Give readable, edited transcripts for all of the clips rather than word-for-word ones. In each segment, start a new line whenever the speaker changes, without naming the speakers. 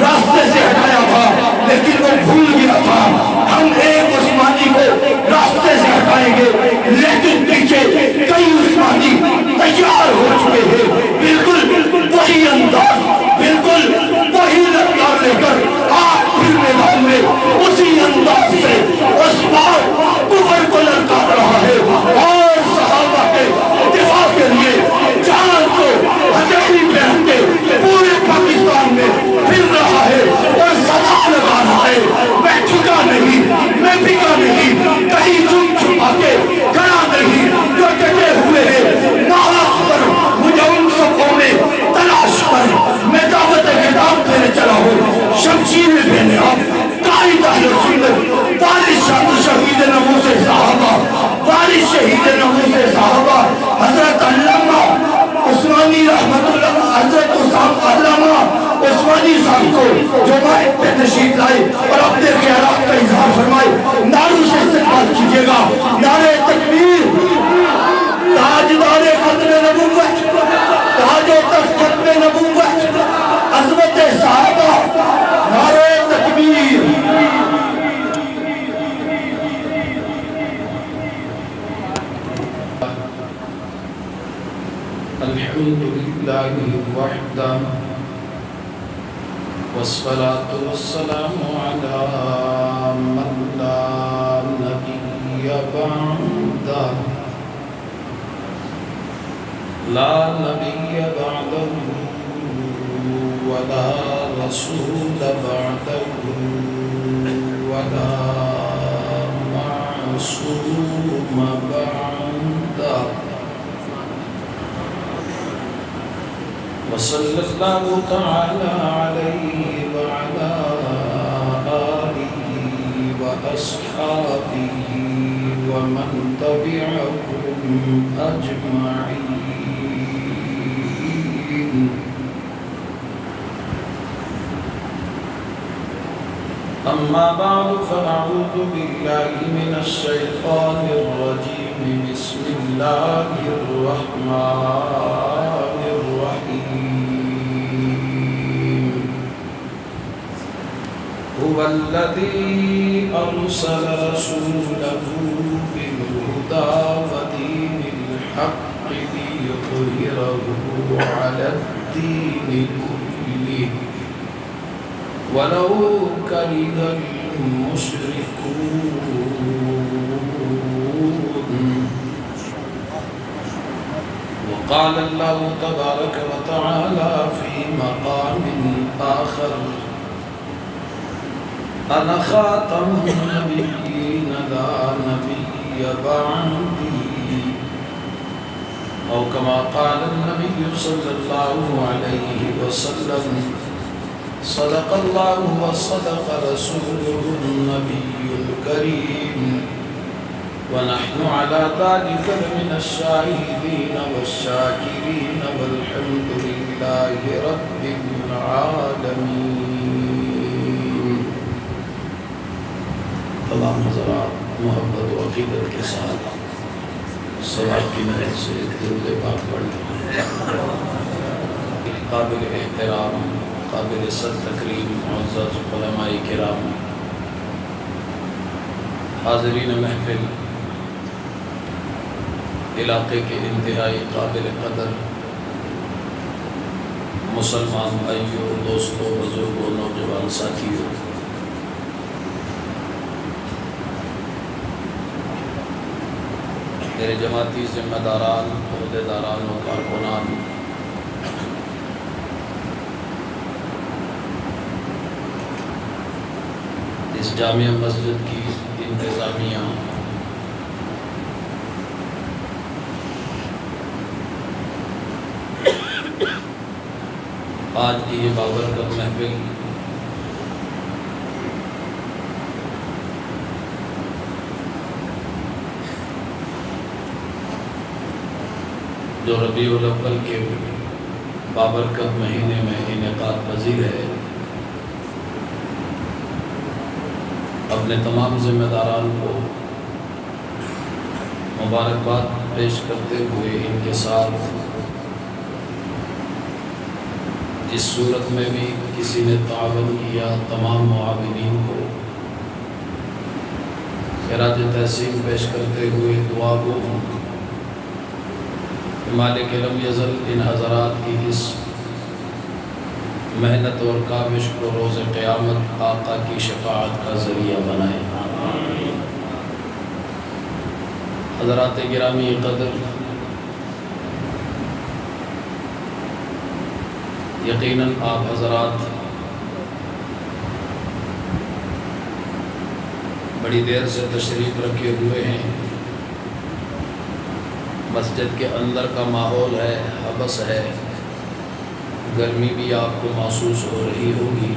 راستے سے ہٹایا تھا لیکن وہ بھول گیا تھا. ہم ایک عثمانی کو راستے سے ہٹائیں گے لیکن پیچھے کئی عثمانی تیار ہو چکے ہیں. بالکل وہی انداز, بالکل وہی رفتار لے کر آپ پھر میدان میں اسی انداز سے عثمان کفر کو للکار رہا ہے اور صحابہ کے دفاع کے لیے جان کو ہتھیلی پہ رکھ کے پورے پاکستان میں پھر رہا ہے اور صدا لگا رہا ہے, میں جھکا نہیں, میں بھگا نہیں, کہیں چھپ چھپا کے کھڑا نہیں, جو ڈٹے ہوئے ہیں محاذ پر مجھے ان صفوں میں تلاش کر. میں دعوت کتاب دینے چلا ہوں, شمشیر بن آپ قائد اہل سنت, وارث شہید نموز صحابہ, وارث شہید نموز صحابہ حضرت علامہ عثمانی رحمت اللہ, حضرت علامہ عثمانی صاحب کو جو مائک پہ تشریف لائے اور اپنے خیالات کا اظہار فرمائے, نعروں سے استقبال کیجیے گا. نعرہ تکبیر, تاجدار ختم نبوت, تاج و تخت ختم نبوت, عظمت صحابہ, نعرہ تکبیر.
الحمد لله وحده والصلاة والسلام على من لا نبي بعده, لا نبي بعده ولا رسول بعده ولا معصوم بعده. وصلى الله تعالى عليه وعلى آله وأصحابه ومن تبعهم أجمعين. أما بعد فأعوذ بالله من الشيطان الرجيم. بسم الله الرحمن هو الذي أرسل رسوله بالهدى ودين الحق ليظهره على الدين كله ولو كره المشركون. وقال الله تبارك وتعالى في مقام آخر: أنا خاتم النبيين لا نبي بعدي، أو كما قال النبي صلى الله عليه وسلم: صدق الله وصدق رسوله النبي الكريم، ونحن على ذلك من الشاهدين والشاكرين، والحمد لله رب العالمين. تمام حضرات محبت و عقیدت کے ساتھ صلاۃ کی محنت سے درود پاک پڑھتے ہیں. قابل احترام، قابل صد تکریم معزز علماء کرام، حاضرین محفل، علاقے کے انتہائی قابل قدر مسلمان بھائیوں، دوستوں، بزرگوں، نوجوان ساتھیوں، میرے جماعتی ذمہ داران، عہدیداران و کارکنان، اس جامع مسجد کی انتظامیہ، آج کی یہ بابرکت محفل جو ربیع الاول کے بابرکت مہینے میں انعقاد پذیر ہے، اپنے تمام ذمہ داران کو مبارکباد پیش کرتے ہوئے ان کے ساتھ اس صورت میں بھی کسی نے تعاون کیا، تمام معاونین کو خراج تحسین پیش کرتے ہوئے دعا گو ہوں کہ مالک لم یزل ان حضرات کی اس محنت اور کاوش کو روز قیامت آقا کی شفاعت کا ذریعہ بنائے۔ حضرات گرامی قدر، یقیناً آپ حضرات بڑی دیر سے تشریف رکھے ہوئے ہیں۔ مسجد کے اندر کا ماحول ہے، حبس ہے، گرمی بھی آپ کو محسوس ہو رہی ہوگی،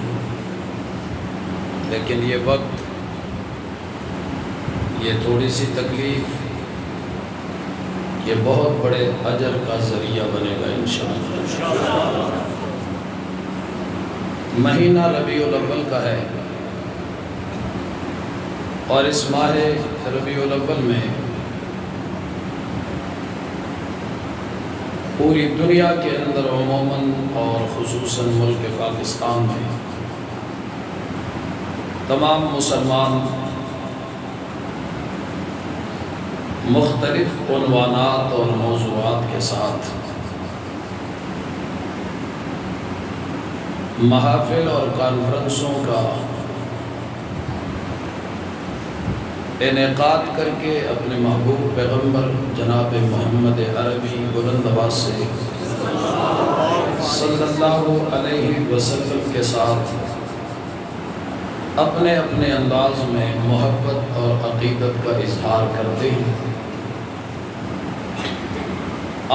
لیکن یہ وقت، یہ تھوڑی سی تکلیف، یہ بہت بڑے اجر کا ذریعہ بنے گا انشاءاللہ۔ مہینہ ربیع الاول کا ہے، اور اس ماہ ربیع الاول میں پوری دنیا کے اندر عموماً اور خصوصاً ملک پاکستان میں تمام مسلمان مختلف عنوانات اور موضوعات کے ساتھ محافل اور کانفرنسوں کا انعقاد کر کے اپنے محبوب پیغمبر جناب محمد عربی بلند آواز سے صلی اللہ علیہ وسلم کے ساتھ اپنے اپنے انداز میں محبت اور عقیدت کا اظہار کرتے ہیں۔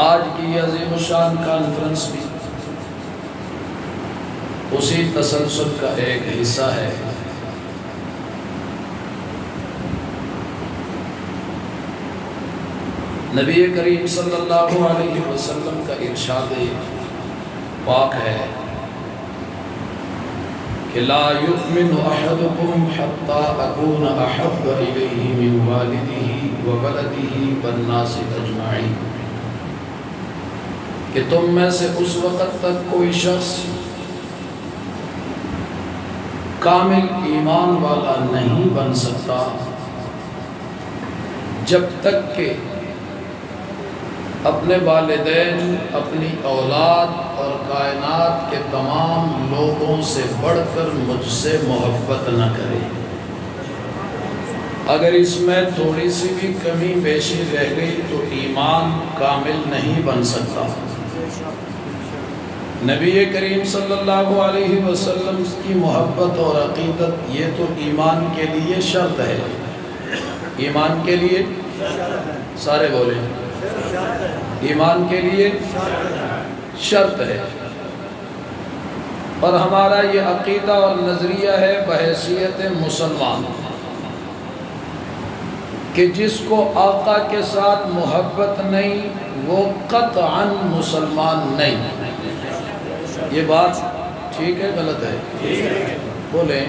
آج کی عظیم الشان کانفرنس بھی اسی تسلسل کا ایک حصہ ہے۔ نبی کریم صلی اللہ علیہ وسلم کا ارشاد پاک ہے کہ لا یؤمن احدکم حتی اکون احب الیہ من والدہ وولدہ والناس اجمعین، کہ تم میں سے اس وقت تک کوئی شخص کامل ایمان والا نہیں بن سکتا جب تک کہ اپنے والدین، اپنی اولاد اور کائنات کے تمام لوگوں سے بڑھ کر مجھ سے محبت نہ کرے۔ اگر اس میں تھوڑی سی بھی کمی بیشی رہ گئی تو ایمان کامل نہیں بن سکتا۔ نبی کریم صلی اللہ علیہ وسلم کی محبت اور عقیدت یہ تو ایمان کے لیے شرط ہے۔ ایمان کے لیے سارے بولیں، ایمان کے لیے شرط ہے، اور ہمارا یہ عقیدہ اور نظریہ ہے بحیثیت مسلمان کہ جس کو آقا کے ساتھ محبت نہیں وہ قطعاً مسلمان نہیں۔ یہ بات ٹھیک ہے غلط ہے؟ بولیں۔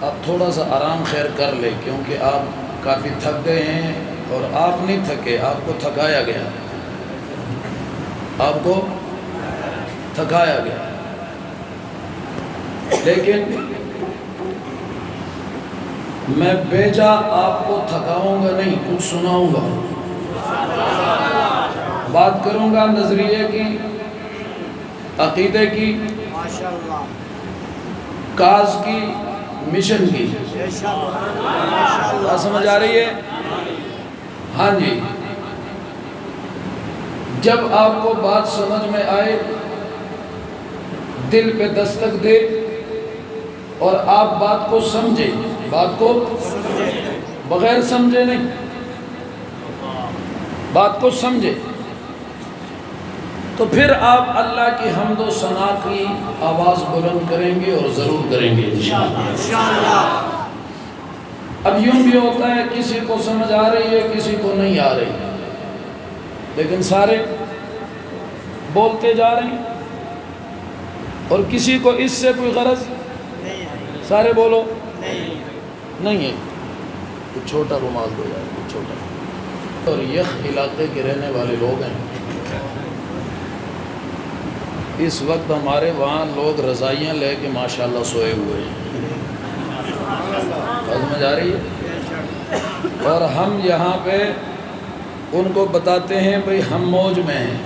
آپ تھوڑا سا آرام خیر کر لیں، کیونکہ آپ کافی تھک گئے ہیں، اور آپ نہیں تھکے، آپ کو تھکایا گیا، آپ کو تھکایا گیا، لیکن میں بیجا آپ کو تھکاؤں گا نہیں، کچھ سناؤں گا، بات کروں گا نظریے کی، عقیدے کی، کاز کی، مشن کی۔ کیا سمجھ آ رہی ہے؟ ہاں جی، جب آپ کو بات سمجھ میں آئے، دل پہ دستک دے اور آپ بات کو سمجھیں، بات کو بغیر سمجھے نہیں، بات کو سمجھے، تو پھر آپ اللہ کی حمد و ثنا کی آواز بلند کریں گے، اور ضرور کریں گے انشاءاللہ۔ اب یوں بھی ہوتا ہے کسی کو سمجھ آ رہی ہے، کسی کو نہیں آ رہی، لیکن سارے بولتے جا رہے ہیں، اور کسی کو اس سے کوئی غرض سارے بولو نہیں ہے۔ کچھ چھوٹا رومال دو یار، کچھ چھوٹا، اور یخ علاقے کے رہنے والے لوگ ہیں، اس وقت ہمارے وہاں لوگ رضائیاں لے کے ماشاءاللہ سوئے ہوئے ہیں، سمجھ آ رہی ہے؟ اور ہم یہاں پہ ان کو بتاتے ہیں بھئی ہم موج میں ہیں۔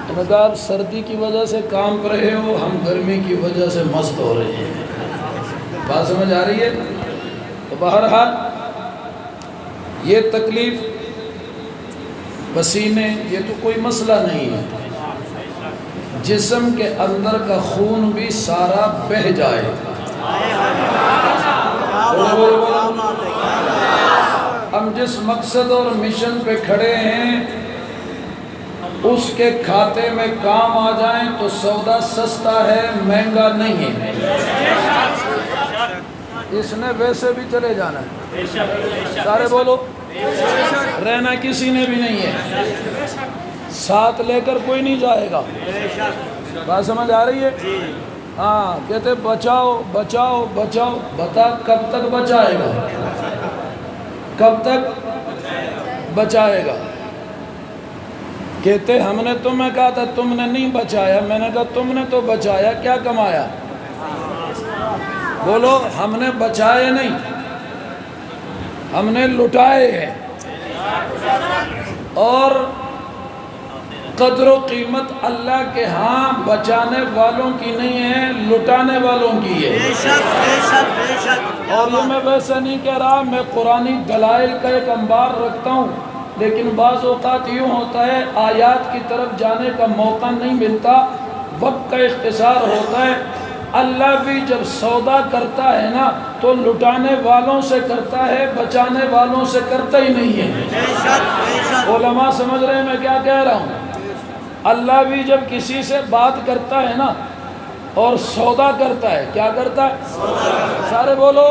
میں نے کہا آپ سردی کی وجہ سے کام پر رہے ہو، ہم گرمی کی وجہ سے مست ہو رہے ہیں۔ بات سمجھ آ رہی ہے؟ تو بہرحال یہ تکلیف پسینے یہ تو کوئی مسئلہ نہیں ہے، جسم کے اندر کا خون بھی سارا بہہ جائے۔ ہم جس مقصد اور مشن پہ کھڑے ہیں اس کے کھاتے میں کام آ جائیں تو سودا سستا ہے، مہنگا نہیں ہے۔ اس نے ویسے بھی چلے جانا ہے، سارے بولو، رہنا کسی نے بھی نہیں ہے، ساتھ لے کر کوئی نہیں جائے گا۔ بات سمجھ آ رہی ہے؟ ہاں، کہتے بچاؤ بچاؤ بچاؤ، بتا کب تک بچائے گا؟ کب تک بچائے گا؟ کہتے ہم نے تمہیں کہا تھا تم نے نہیں بچایا، میں نے کہا تم نے تو بچایا، کیا کمایا؟ بولو، ہم نے بچائے نہیں، ہم نے لٹائے ہیں۔ اور قدر و قیمت اللہ کے ہاں بچانے والوں کی نہیں ہے، لٹانے والوں کی ہے۔ اور یہ میں ویسے نہیں کہہ رہا، میں قرآنی دلائل کا ایک انبار رکھتا ہوں، لیکن بعض اوقات یوں ہوتا ہے آیات کی طرف جانے کا موقع نہیں ملتا، وقت کا اختصار ہوتا ہے۔ اللہ بھی جب سودا کرتا ہے نا تو لٹانے والوں سے کرتا ہے، بچانے والوں سے کرتا ہی نہیں ہے۔ علماء سمجھ رہے ہیں میں کیا کہہ رہا ہوں؟ اللہ بھی جب کسی سے بات کرتا ہے نا اور سودا کرتا ہے، کیا کرتا ہے؟ سارے بولو،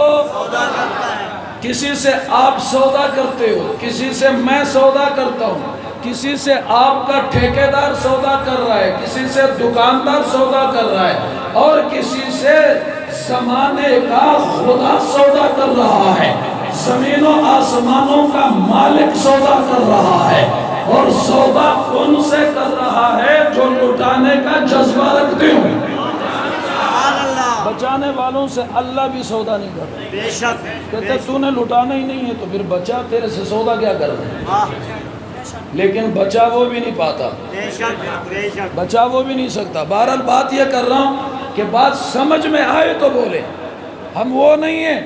کسی سے آپ سودا کرتے ہو، کسی سے میں سودا کرتا ہوں، کسی سے آپ کا ٹھیکیدار سودا کر رہا ہے، کسی سے دکاندار سودا کر رہا ہے، اور کسی سے زمانے کا خدا سودا کر رہا ہے، زمین و آسمانوں کا مالک سودا کر رہا ہے، اور سودا ان سے کر رہا ہے جو لٹانے کا جذبہ رکھتے ہوں۔ بچانے والوں سے اللہ بھی سودا نہیں کرتا۔ کہتے تو نے لٹانا ہی نہیں ہے تو پھر بچا، تیرے سے سودا کیا کر رہا ہے؟ لیکن بچا وہ بھی نہیں پاتا، بچا وہ بھی نہیں سکتا۔ بہرحال بات یہ کر رہا ہوں کہ بات سمجھ میں آئے تو بولے، ہم وہ نہیں ہیں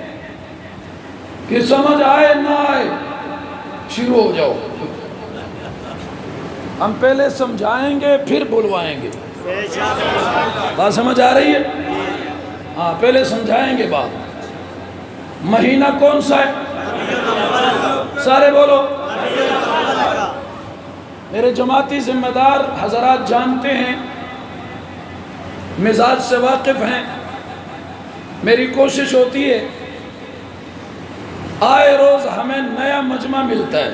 کہ سمجھ آئے نہ آئے شروع ہو جاؤ۔ ہم پہلے سمجھائیں گے پھر بلوائیں گے۔ بات سمجھ آ رہی ہے؟ ہاں، پہلے سمجھائیں گے بات۔ مہینہ کون سا ہے؟ سارے بولو۔ میرے جماعتی ذمہ دار حضرات جانتے ہیں، مزاج سے واقف ہیں، میری کوشش ہوتی ہے آئے روز ہمیں نیا مجمع ملتا ہے۔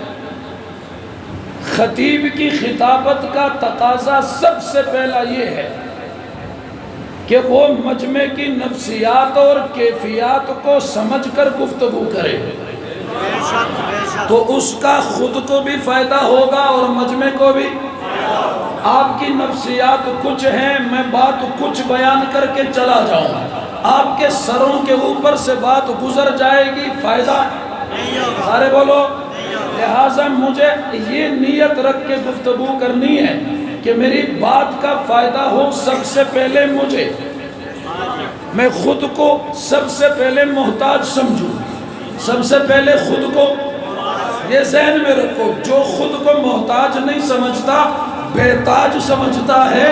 خطیب کی خطابت کا تقاضا سب سے پہلا یہ ہے کہ وہ مجمع کی نفسیات اور کیفیات کو سمجھ کر گفتگو کرے، تو اس کا خود کو بھی فائدہ ہوگا اور مجمع کو بھی۔ آپ کی نفسیات کچھ ہیں، میں بات کچھ بیان کر کے چلا جاؤں، آپ کے سروں کے اوپر سے بات گزر جائے گی، فائدہ سارے بولو۔ لہٰذا مجھے یہ نیت رکھ کے گفتگو کرنی ہے کہ میری بات کا فائدہ ہو سب سے پہلے مجھے، میں خود کو سب سے پہلے محتاج سمجھوں، سب سے پہلے خود کو، یہ ذہن میں رکھو، جو خود کو محتاج نہیں سمجھتا بے تاج سمجھتا ہے،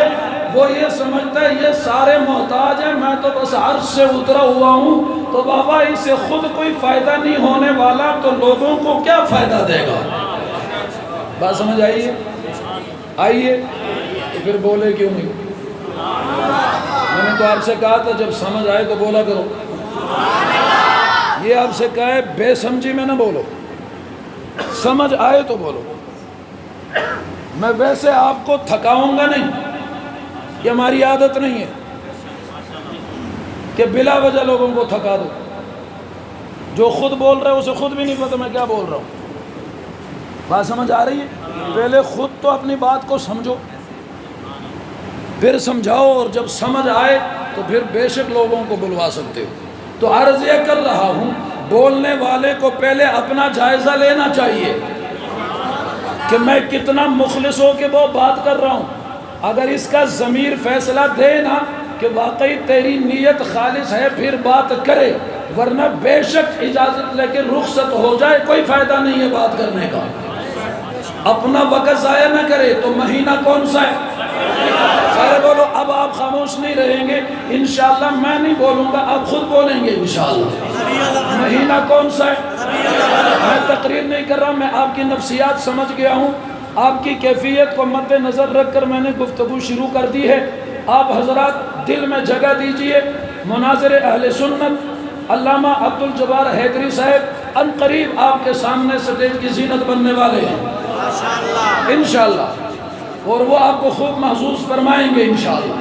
وہ یہ سمجھتا ہے یہ سارے محتاج ہیں، میں تو بس عرش سے اترا ہوا ہوں، تو بابا اسے خود کوئی فائدہ نہیں ہونے والا تو لوگوں کو کیا فائدہ دے گا؟ بات سمجھ آئیے؟ آئیے تو پھر بولے کیوں نہیں؟ میں نے تو آپ سے کہا تھا جب سمجھ آئے تو بولا کرو، یہ آپ سے کہا ہے بے سمجھی میں نہ بولو، سمجھ آئے تو بولو۔ میں ویسے آپ کو تھکاؤں گا نہیں، یہ ہماری عادت نہیں ہے کہ بلا وجہ لوگوں کو تھکا دو۔ جو خود بول رہے اسے خود بھی نہیں پتہ میں کیا بول رہا ہوں۔ بات سمجھ آ رہی ہے؟ پہلے خود تو اپنی بات کو سمجھو، پھر سمجھاؤ، اور جب سمجھ آئے تو پھر بے شک لوگوں کو بلوا سکتے ہو۔ تو عرض یہ کر رہا ہوں، بولنے والے کو پہلے اپنا جائزہ لینا چاہیے کہ میں کتنا مخلص ہو کے وہ بات کر رہا ہوں۔ اگر اس کا ضمیر فیصلہ دے نا کہ واقعی تیری نیت خالص ہے، پھر بات کرے، ورنہ بے شک اجازت لے کے رخصت ہو جائے، کوئی فائدہ نہیں ہے بات کرنے کا۔ اپنا وقت ضائع نہ کرے۔ تو مہینہ کون سا ہے؟ سارے بولو۔ اب آپ خاموش نہیں رہیں گے انشاءاللہ، میں نہیں بولوں گا، آپ خود بولیں گے انشاءاللہ۔ مہینہ کون سا ہے؟ میں تقریر نہیں کر رہا، میں آپ کی نفسیات سمجھ گیا ہوں۔ آپ کی کیفیت کو مد نظر رکھ کر میں نے گفتگو شروع کر دی ہے۔ آپ حضرات دل میں جگہ دیجئے۔ مناظر اہل سنت علامہ عبدالجبار حیدری صاحب ان قریب آپ کے سامنے سٹیج کی زینت بننے والے ہیں انشاءاللہ، اور وہ آپ کو خوب محسوس فرمائیں گے انشاءاللہ۔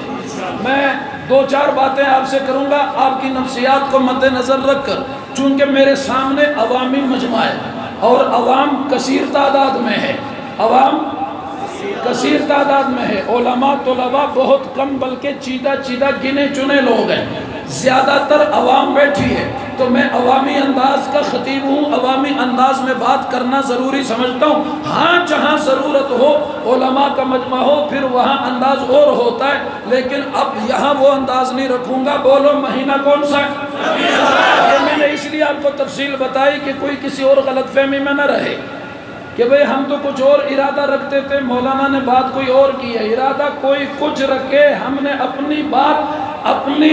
میں دو چار باتیں آپ سے کروں گا آپ کی نفسیات کو مد نظر رکھ کر، چونکہ میرے سامنے عوامی مجمع ہے اور عوام کثیر تعداد میں ہے، عوام کثیر تعداد میں ہے، علماء طلباء بہت کم، بلکہ چیدہ گنے چنے لوگ ہیں، زیادہ تر عوام بیٹھی ہے۔ تو میں عوامی انداز کا خطیب ہوں، عوامی انداز میں بات کرنا ضروری سمجھتا ہوں۔ ہاں جہاں ضرورت ہو، علماء کا مجمع ہو، پھر وہاں انداز اور ہوتا ہے، لیکن اب یہاں وہ انداز نہیں رکھوں گا۔ بولو مہینہ کون سا ہے؟ یہ میں نے اس لیے آپ کو تفصیل بتائی کہ کوئی کسی اور غلط فہمی میں نہ رہے کہ بھئی ہم تو کچھ اور ارادہ رکھتے تھے، مولانا نے بات کوئی اور کی ہے۔ ارادہ کوئی کچھ رکھے، ہم نے اپنی بات اپنی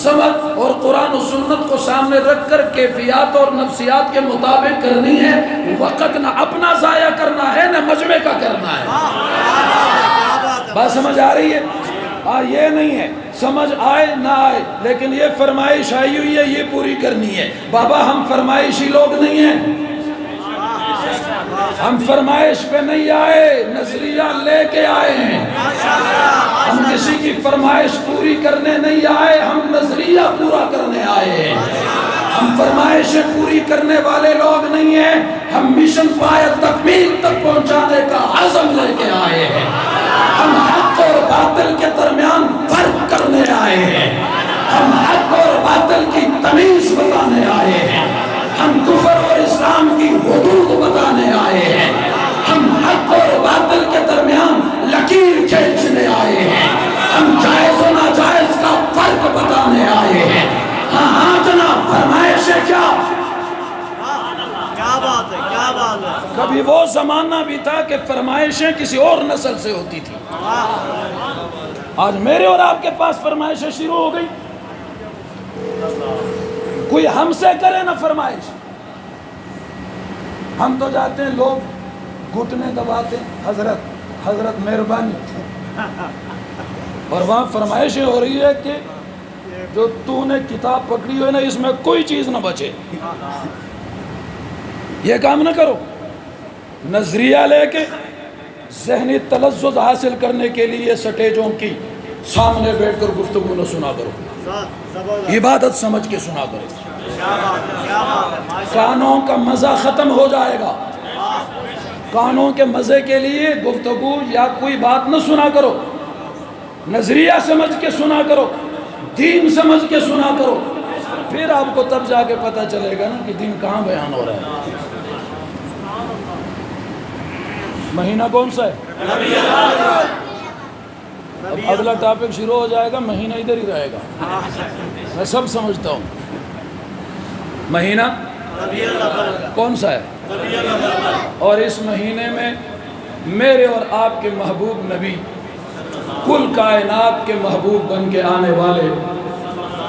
سمجھ اور قرآن و سنت کو سامنے رکھ کر کیفیات اور نفسیات کے مطابق کرنی ہے۔ وقت نہ اپنا ضائع کرنا ہے، نہ مجمع کا کرنا ہے۔ بات سمجھ آ رہی ہے؟ یہ نہیں ہے سمجھ آئے نہ آئے، لیکن یہ فرمائش آئی ہوئی ہے، یہ پوری کرنی ہے۔ بابا ہم فرمائشی لوگ نہیں ہیں، ہم فرمائش پہ نہیں آئے، نظریہ لے کے آئے ہیں۔ ہم کسی کی فرمائش پوری کرنے نہیں آئے، ہم نظریہ پورا کرنے آئے ہیں۔ ہم فرمائشیں پوری کرنے والے لوگ نہیں ہیں، ہم مشن پائے تکمیل تک پہنچانے کا عزم لے کے آئے ہیں۔ ہم حق اور باطل کے درمیان فرق کرنے آئے ہیں، ہم حق اور باطل کی تمیز بتانے آئے ہیں، ہم کفر اور اسلام کی حدود بتانے آئے ہیں، ہم حق اور باطل کے درمیان لکیر کھینچنے آئے ہیں، ہم جائز و ناجائز کا فرق بتانے آئے ہیں۔ ہاں جناب، فرمائشیں کیا بات ہے، کیا بات ہے۔ کبھی وہ زمانہ بھی تھا کہ فرمائشیں کسی اور نسل سے ہوتی تھی، آج میرے اور آپ کے پاس فرمائشیں شروع ہو گئی۔ کوئی ہم سے کرے نہ فرمائش، ہم تو جاتے ہیں لوگ گھٹنے دباتے ہیں، حضرت مہربانی، اور وہاں فرمائشیں ہو رہی ہے کہ جو تو نے کتاب پکڑی ہوئی نا اس میں کوئی چیز نہ بچے، یہ کام نہ کرو۔ نظریہ لے کے ذہنی تلذذ حاصل کرنے کے لیے سٹیجوں کی سامنے بیٹھ کر گفتگو نہ سنا کرو، عبادت سمجھ کے سنا کرو۔ کانوں کا مزہ ختم ہو جائے گا، کانوں کے مزے کے لیے گفتگو یا کوئی بات نہ سنا کرو، نظریہ سمجھ کے سنا کرو، دین سمجھ کے سنا کرو، پھر آپ کو تب جا کے پتہ چلے گا نا کہ دین کہاں بیان ہو رہا ہے۔ مہینہ کون سا ہے؟ اب اگلا ٹاپک شروع ہو جائے گا، مہینہ ادھر ہی رہے گا، میں سب سمجھتا ہوں۔ مہینہ کون سا ہے؟ اور اس مہینے میں میرے اور آپ کے محبوب نبی، کل کائنات کے محبوب بن کے آنے والے،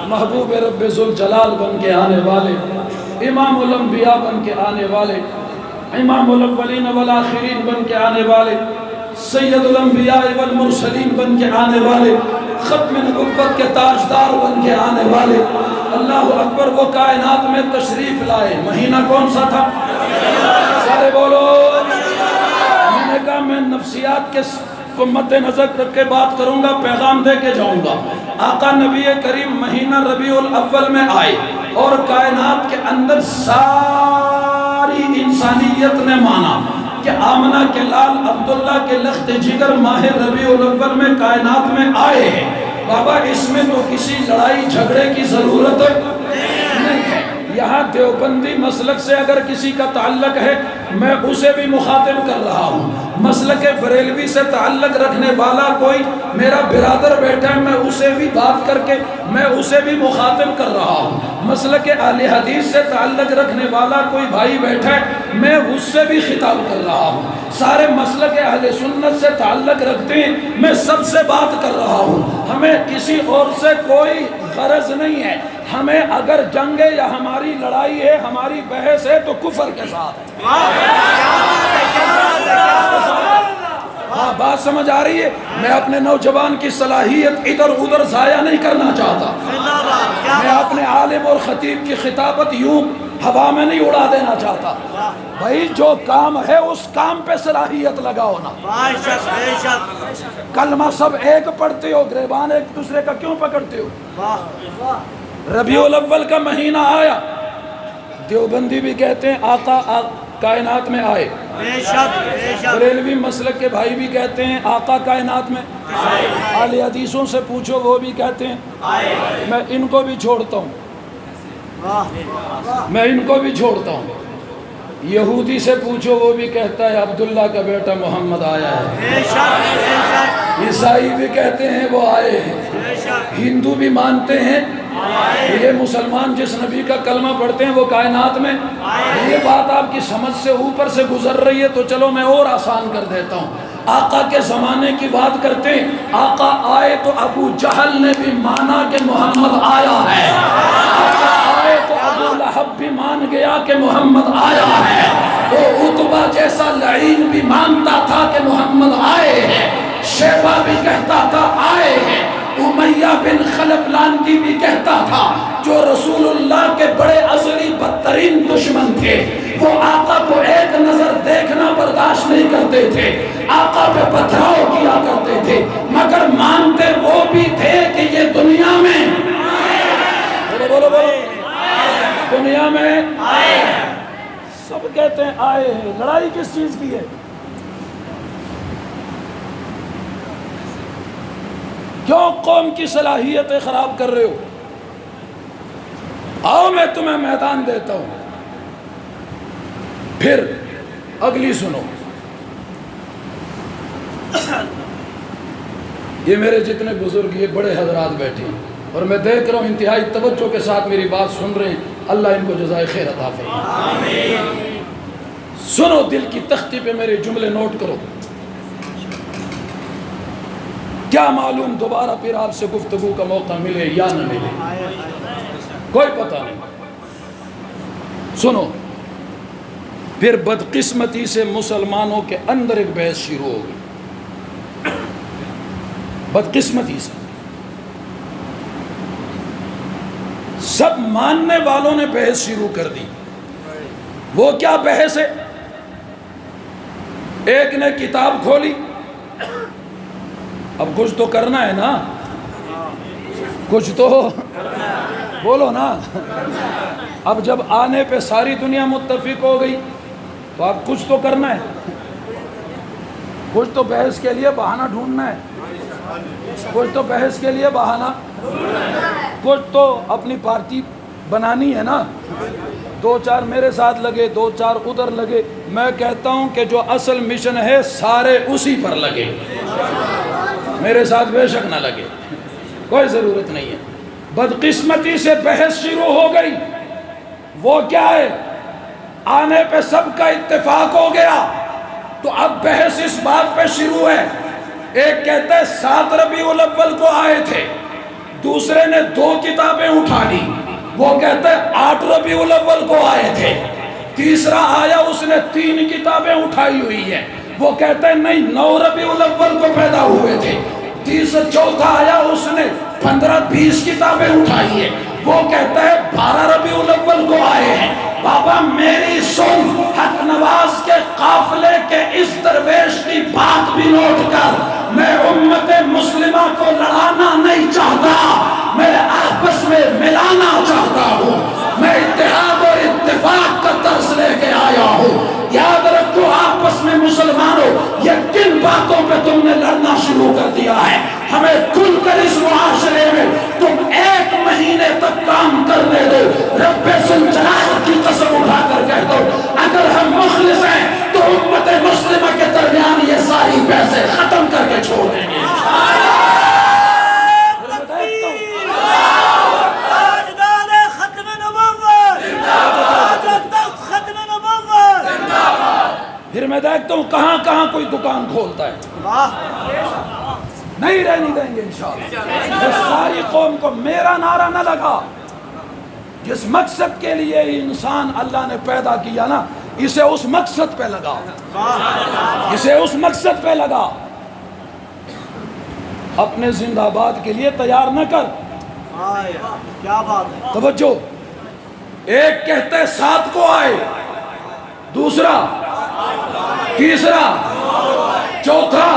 محبوب رب ذوالجلال بن کے آنے والے، امام الانبیاء بن کے آنے والے، امام الاولین والآخرین بن کے آنے والے، سید الانبیاء والمرسلین بن کے آنے والے، ختم نبوت کے تاجدار بن کے آنے والے، اللہ اکبر، وہ کائنات میں تشریف لائے۔ مہینہ کون سا تھا؟ سارے بولو۔ میں نے کہا میں نفسیات کے کو مد نظر رکھ کے بات کروں گا، پیغام دے کے جاؤں گا۔ آقا نبی کریم مہینہ ربیع الاول میں آئے اور کائنات کے اندر ساری انسانیت نے مانا، کہ آمنہ کے لال عبداللہ کے لخت جگر ماہ ربیع الاول میں کائنات میں آئے ہیں۔ بابا اس میں تو کسی لڑائی جھگڑے کی ضرورت نہیں ہے۔ یہاں دیوبندی مسلک سے اگر کسی کا تعلق ہے میں اسے بھی مخاطب کر رہا ہوں، مسلک بریلوی سے تعلق رکھنے والا کوئی میرا برادر بیٹھا ہے میں اسے بھی بات کر کے میں اسے بھی مخاطب کر رہا ہوں، مسلک اہل حدیث سے تعلق رکھنے والا کوئی بھائی بیٹھا ہے میں اس سے بھی خطاب کر رہا ہوں، سارے مسلک اہل سنت سے تعلق رکھتے ہیں میں سب سے بات کر رہا ہوں، ہمیں کسی اور سے کوئی غرض نہیں ہے، ہمیں اگر جنگ ہے یا ہماری لڑائی ہے ہماری بحث ہے تو کفر کے ساتھ ہاں بات سمجھ آ رہی ہے۔ میں اپنے نوجوان کی صلاحیت ادھر ادھر ضائع نہیں کرنا چاہتا، میں اپنے عالم اور خطیب کی خطابت یوں ہوا میں نہیں اڑا دینا چاہتا، بھائی جو کام ہے اس کام پہ صلاحیت لگاؤ نا۔ کلمہ سب ایک پڑھتے ہو، گریبان ایک دوسرے کا کیوں پکڑتے ہو؟ ربیع الاول کا مہینہ آیا، دیوبندی بھی کہتے ہیں آقا کائنات میں آئے، بریلوی مسلک کے بھائی بھی کہتے ہیں آقا کائنات میں اہل حدیثوں سے پوچھو وہ بھی کہتے ہیں، میں ان کو بھی چھوڑتا ہوں، میں ان کو بھی چھوڑتا ہوں، یہودی سے پوچھو وہ بھی کہتا ہے عبداللہ کا بیٹا محمد آیا ہے، عیسائی بھی کہتے ہیں وہ آئے ہیں، ہندو بھی مانتے ہیں یہ مسلمان جس نبی کا کلمہ پڑھتے ہیں وہ کائنات میں، یہ بات آپ کی سمجھ سے اوپر سے گزر رہی ہے تو چلو میں اور آسان کر دیتا ہوں، آقا کے زمانے کی بات کرتے ہیں، آقا آئے تو ابو جہل نے بھی مانا کہ محمد آیا ہے، آقا آئے تو ابو لہب بھی مان گیا کہ محمد آیا ہے، وہ عتبہ جیسا لعین بھی مانتا تھا کہ محمد آئے ہیں، شیبہ بھی کہتا تھا آئے ہیں، امیہ بن خلف لانتی بھی کہتا تھا جو رسول اللہ کے بڑے ازلی بدترین دشمن تھے، وہ آقا کو ایک نظر دیکھنا برداشت نہیں کرتے تھے، آقا پہ پتھراؤ کیا کرتے تھے، مگر مانتے وہ بھی تھے کہ یہ دنیا میں بولو دنیا میں سب کہتے ہیں آئے ہیں، لڑائی کس چیز کی ہے؟ کیوں قوم کی صلاحیتیں خراب کر رہے ہو؟ آؤ میں تمہیں میدان دیتا ہوں، پھر اگلی سنو، یہ میرے جتنے بزرگ یہ بڑے حضرات بیٹھے ہیں اور میں دیکھ رہا ہوں انتہائی توجہ کے ساتھ میری بات سن رہے ہیں، اللہ ان کو جزائے خیر عطا فرمائے۔ سنو دل کی تختی پہ میرے جملے نوٹ کرو، کیا معلوم دوبارہ پھر آپ سے گفتگو کا موقع ملے یا نہ ملے، کوئی پتہ نہیں۔ سنو، پھر بدقسمتی سے مسلمانوں کے اندر ایک بحث شروع ہو گئی، بدقسمتی سے سب ماننے والوں نے بحث شروع کر دی۔ وہ کیا بحث ہے؟ ایک نے کتاب کھولی، اب کچھ تو کرنا ہے نا، کچھ تو بولو نا، اب جب آنے پہ ساری دنیا متفق ہو گئی تو اب کچھ تو کرنا ہے، کچھ تو بحث کے لیے بہانہ ڈھونڈنا ہے، کچھ تو بحث کے لیے بہانہ، کچھ تو اپنی پارٹی بنانی ہے نا، دو چار میرے ساتھ لگے دو چار ادھر لگے، میں کہتا ہوں کہ جو اصل مشن ہے سارے اسی پر لگے، میرے ساتھ بے شک نہ لگے، کوئی ضرورت نہیں ہے۔ بدقسمتی سے بحث شروع ہو گئی، وہ کیا ہے؟ آنے پہ سب کا اتفاق ہو گیا تو اب بحث اس بات پہ شروع ہے، ایک کہتا ہے 7 ربیع الاول کو آئے تھے، دوسرے نے 2 کتابیں اٹھا لی، وہ کہتا ہے 8 ربیع الاول کو آئے تھے، تیسرا آیا اس نے 3 کتابیں اٹھائی ہوئی ہیں، وہ کہتا ہے نہیں 9 ربیع الاول کو پیدا ہوئے تھے، چوتھا آیا اس نے 15-20 کتابیں اٹھائی ہیں، وہ کہتا ہے 12 ربیع الاول کو آئے ہیں۔ بابا میری سن، حق نواز کے قافلے کے اس درویش کی بات بھی نوٹ کر، میں امت مسلمہ کو لڑانا نہیں چاہتا، میں آپس میں ملانا چاہتا ہوں، میں اتحاد اور اتفاق کا درس لے کے آیا ہوں، یاد رکھو آپس میں تم نے لڑنا شروع کر دیا ہے. ہمیں کھل کر اس معاشرے میں تم 1 مہینے تک کام کرنے دو. رب ذوالجلال کی قسم اٹھا کر کہہ دو اگر ہم مخلص ہیں تو امت مسلمہ کے درمیان یہ ساری بحثیں ختم کر کے چھوڑ دیں گے. پھر میں دیکھتا ہوں کہاں کہاں کوئی دکان کھولتا ہے. نہیں رہنے دیں گے انشاءاللہ. اس ساری قوم کو میرا نعرہ نہ لگا. جس مقصد کے لیے انسان اللہ نے پیدا کیا نا اسے اس مقصد پہ لگا. اسے اس مقصد پہ لگا. اپنے زندہ آباد کے لیے تیار نہ کر.
کیا بات ہے.
توجہ. ایک کہتے 7 کو آئے, دوسرا, تیسرا, چوتھا.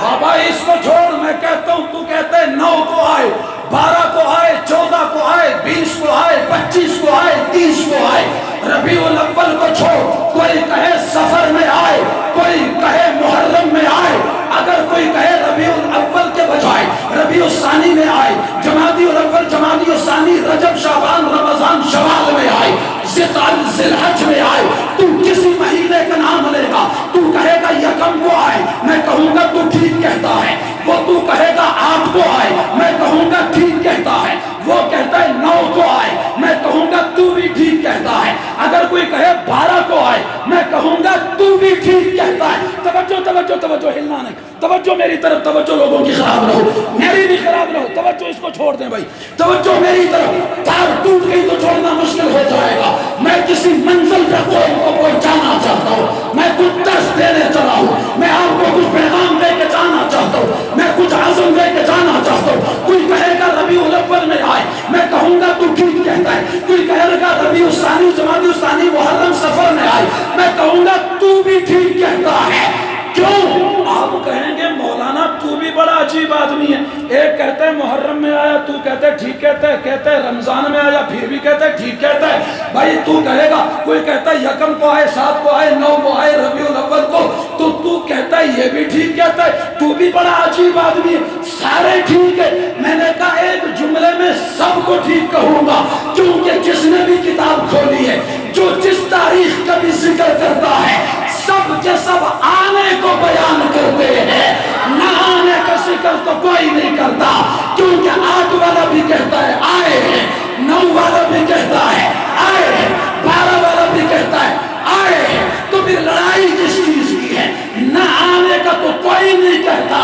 بابا اس کو چھوڑ. میں کہتا ہوں تو کہتے 9 کو آئے, 12 کو آئے, 14 کو آئے, 20 کو آئے, 25 کو آئے, 30 کو آئے. ربیع الاول کو چھوڑ. کوئی کہے سفر میں آئے, کوئی کہے محرم میں آئے, اگر کوئی کہے ربیع الاول کے بجائے ربیع الثانی میں آئے, جمادی الاول, جمادی الثانی, رجب, شعبان, رمضان, شوال میں آئے, ذی الحج میں آئے, تو کسی مہینے کا نام لے گا. تو کہے گا یکم کو آئے, میں کہوں گا تو ٹھیک کہتا ہے. وہ تو کہے گا 8 کو آئے, میں کہوں گا ٹھیک کہتا ہے. وہ کہتا ہے 9 کو آئے, میں کہوں گا تو بھی ٹھیک کہتا ہے. اگر کوئی کہے 12 کو آئے, میں کہوں گا تو بھی ٹھیک کہتا ہے. توجہ توجہ توجہ, ہلنا نہیں. توجہ میری طرف, توجہ لوگوں کی خراب نہ ہو, میری بھی خراب نہ ہو. توجہ اس کو چھوڑ دیں بھائی. توجہ میری طرف. تار ٹوٹ گئی تو چھوڑنا مشکل ہو جائے گا. میں کسی منزل پہ قوم کو پہنچانا چاہتا ہوں. میں کچھ درس دینے چلا ہوں. میں آپ کو کچھ پیغام دے کے جانا چاہتا ہوں. میں کچھ عزم دے کے جانا چاہتا ہوں. کوئی کہے گا ربیع الاول میں آئے, میں کہوں گا تو ٹھیک کہتا ہے. کوئی کہے گا ربیع الثانی, جمادی الثانی, محرم, سفر میں آئے, میں کہوں گا تو بھی ٹھیک کہتا ہے. کیوں؟ آپ کہیں گے مولانا تو بھی بڑا عجیب آدمی ہے. ایک کہتا ہے محرم میں آیا, تو کہتا ہے ٹھیک کہتا ہے. کہتا ہے رمضان میں آیا, پھر بھی کہتا ہے ٹھیک کہتا ہے. بھائی تو کہے گا, کوئی کہتا ہے یکم کو آئے, 7 کو آئے, 9 کو آئے, ربیع الاول کو, تو کہتا ہے یہ بھی ٹھیک کہتا ہے. تو بھی بڑا عجیب آدمی ہے. سارے ٹھیک ہے. میں نے کہا ایک جملے میں سب کو ٹھیک کہوں گا, کیونکہ جس نے بھی کتاب کھولی ہے, جو جس تاریخ کا بھی ذکر کرتا ہے, سب کے سب آنے کو بیان کرتے ہیں. نہ آنے کا ذکر تو کوئی نہیں کرتا, کیونکہ 8 والا بھی کہتا ہے آئے ہیں, 9 والا بھی کہتا ہے آئے ہیں, 12 والا بھی کہتا ہے آئے ہیں. تو پھر لڑائی کس چیز کی ہے؟ نہ آنے کا تو کوئی نہیں کہتا.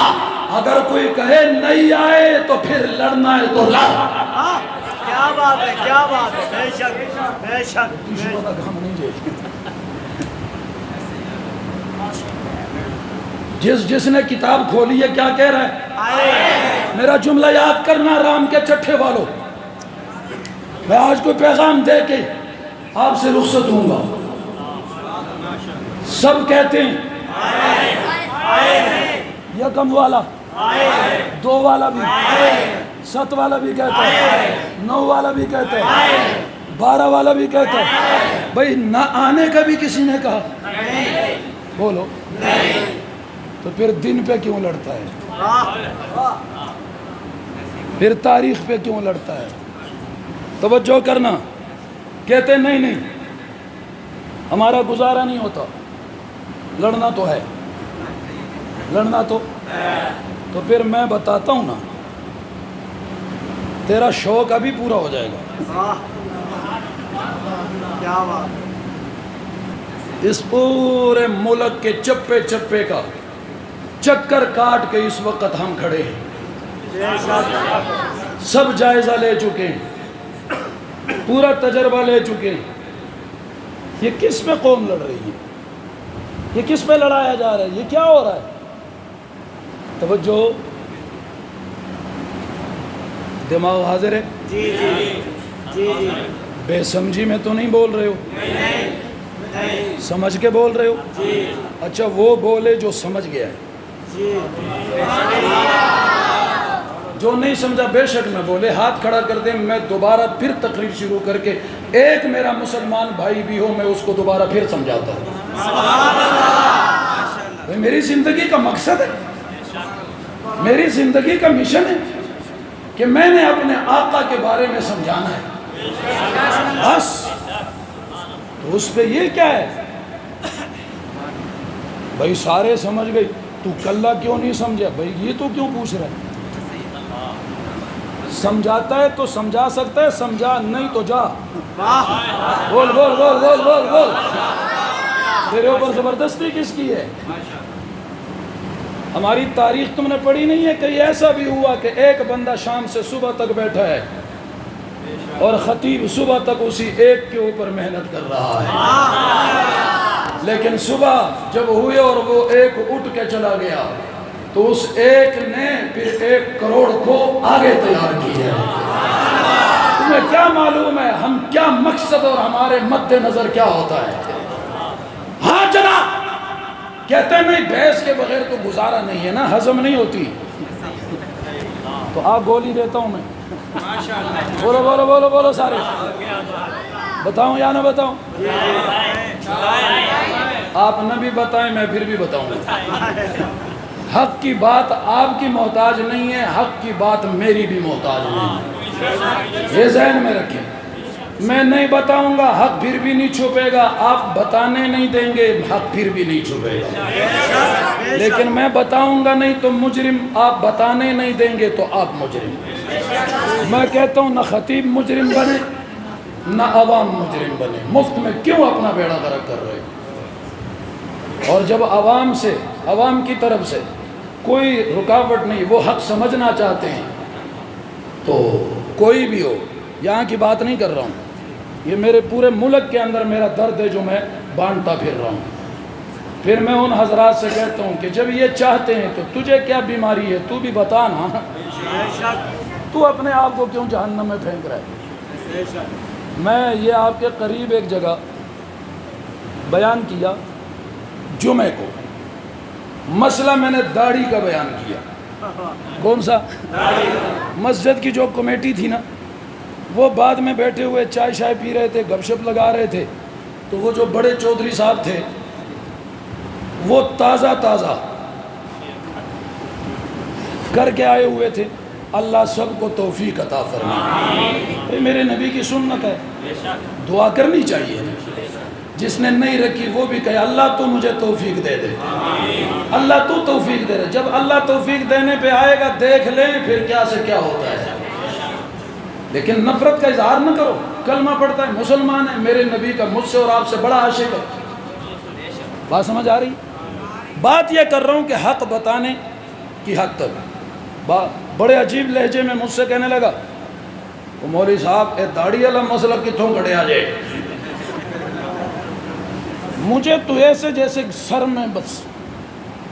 اگر کوئی کہے نہیں آئے تو پھر لڑنا ہے تو لڑ.
کیا بات ہے, کیا بات ہے. بے شک, بے شک.
جس نے کتاب کھولی ہے کیا کہہ رہا ہے؟ میرا جملہ یاد کرنا رام کے چٹھے والوں. میں آج کوئی پیغام دے کے آپ سے رخصت ہوں گا. سب کہتے ہیں یکم والا, 2 والا بھی, 7 والا بھی کہتا ہے, 9 والا بھی کہتا ہے, 12 والا بھی کہتا ہے. بھائی نہ آنے کا بھی کسی نے کہا؟ بولو. تو پھر دن پہ کیوں لڑتا ہے؟ پھر تاریخ پہ کیوں لڑتا ہے؟ توجہ کرنا. کہتے نہیں نہیں ہمارا گزارا نہیں ہوتا. لڑنا تو ہے, لڑنا تو پھر میں بتاتا ہوں نا, تیرا شوق ابھی پورا ہو جائے گا.
کیا بات.
اس پورے ملک کے چپے چپے کا چکر کاٹ کے اس وقت ہم کھڑے ہیں. سب جائزہ لے چکے ہیں, پورا تجربہ لے چکے ہیں. یہ کس میں قوم لڑ رہی ہے؟ یہ کس پہ لڑایا جا رہا ہے؟ یہ کیا ہو رہا ہے؟ توجہ. دماغ حاضر ہے؟
جی جی جی.
بے سمجھی میں تو نہیں بول رہے ہو, سمجھ کے بول رہے ہو؟ اچھا وہ بولے جو سمجھ گیا ہے. جو نہیں سمجھا بے شک میں بولے, ہاتھ کھڑا کر دیں. میں دوبارہ پھر تقریر شروع کر کے ایک میرا مسلمان بھائی بھی ہو میں اس کو دوبارہ پھر سمجھاتا ہوں. میری زندگی کا مقصد ہے میری زندگی کا مشن ہے کہ میں نے اپنے آقا کے بارے میں سمجھانا ہے بس. تو اس پہ یہ کیا ہے بھائی؟ سارے سمجھ گئی، تو کلّا کیوں نہیں سمجھا؟ بھائی یہ تو کیوں پوچھ رہا ہے؟ سمجھاتا ہے تو سمجھا سکتا ہے، سمجھا نہیں تو جا. بول بول بول بول بول بول. تیرے اوپر زبردستی کس کی ہے؟ ہماری تاریخ تم نے پڑھی نہیں ہے؟ کہیں ایسا بھی ہوا کہ ایک بندہ شام سے صبح تک بیٹھا ہے اور خطیب صبح تک اسی ایک کے اوپر محنت کر رہا ہے، لیکن صبح جب ہوئے اور وہ ایک اٹھ کے چلا گیا تو اس ایک نے پھر 1 کروڑ کو آگے تیار کیا ہے. تمہیں کیا معلوم ہے ہم کیا مقصد اور ہمارے مد نظر کیا ہوتا ہے؟ ہاں جناب کہتے ہیں نہیں، بحث کے بغیر تو گزارا نہیں ہے نا، ہضم نہیں ہوتی. تو آپ گولی دیتا ہوں میں. بولو بولو بولو بولو سارے. بتاؤں یا نہ بتاؤں؟ آپ نہ بھی بتائیں میں پھر بھی بتاؤں گا. حق کی بات آپ کی محتاج نہیں ہے، حق کی بات میری بھی محتاج نہیں ہے. یہ ذہن میں رکھیں. میں نہیں بتاؤں گا حق پھر بھی نہیں چھپے گا، آپ بتانے نہیں دیں گے حق پھر بھی نہیں چھپے گا. لیکن میں بتاؤں گا نہیں تو مجرم، آپ بتانے نہیں دیں گے تو آپ مجرم. میں کہتا ہوں نہ خطیب مجرم بنے نہ عوام مجرم بنے. مفت میں کیوں اپنا بیڑا غرق کر رہے؟ اور جب عوام کی طرف سے کوئی رکاوٹ نہیں، وہ حق سمجھنا چاہتے ہیں تو کوئی بھی ہو، یہاں کی بات نہیں کر رہا ہوں، یہ میرے پورے ملک کے اندر میرا درد ہے جو میں بانٹتا پھر رہا ہوں. پھر میں ان حضرات سے کہتا ہوں کہ جب یہ چاہتے ہیں تو تجھے کیا بیماری ہے؟ تو بھی بتا نا. تو اپنے آپ کو کیوں جہنم میں پھینک رہا ہے؟ میں یہ آپ کے قریب ایک جگہ بیان کیا جمعے کو، مسئلہ میں نے داڑھی کا بیان کیا. کون سا؟ مسجد کی جو کمیٹی تھی نا، وہ بعد میں بیٹھے ہوئے چائے شائے پی رہے تھے، گپ شپ لگا رہے تھے. تو وہ جو بڑے چودھری صاحب تھے وہ تازہ کر کے آئے ہوئے تھے. اللہ سب کو توفیق عطا فرمائے. میرے نبی کی سنت ہے، دعا کرنی چاہیے. جس نے نہیں رکھی وہ بھی کہے اللہ تو مجھے توفیق دے دے، اللہ تو توفیق دے دے. جب اللہ توفیق دینے پہ آئے گا دیکھ لیں پھر کیا سے کیا ہوتا ہے. لیکن نفرت کا اظہار نہ کرو. کلمہ پڑھتا ہے، مسلمان ہے، میرے نبی کا مجھ سے اور آپ سے بڑا عاشق ہے. بات سمجھ آ رہی؟ بات یہ کر رہا ہوں کہ حق بتانے کی حد تک. بڑے عجیب لہجے میں مجھ سے کہنے لگا وہ مولوی صاحب اے داڑھی والا مسئلہ کتوں کڑے آ جائے. مجھے تو ایسے جیسے سر میں بس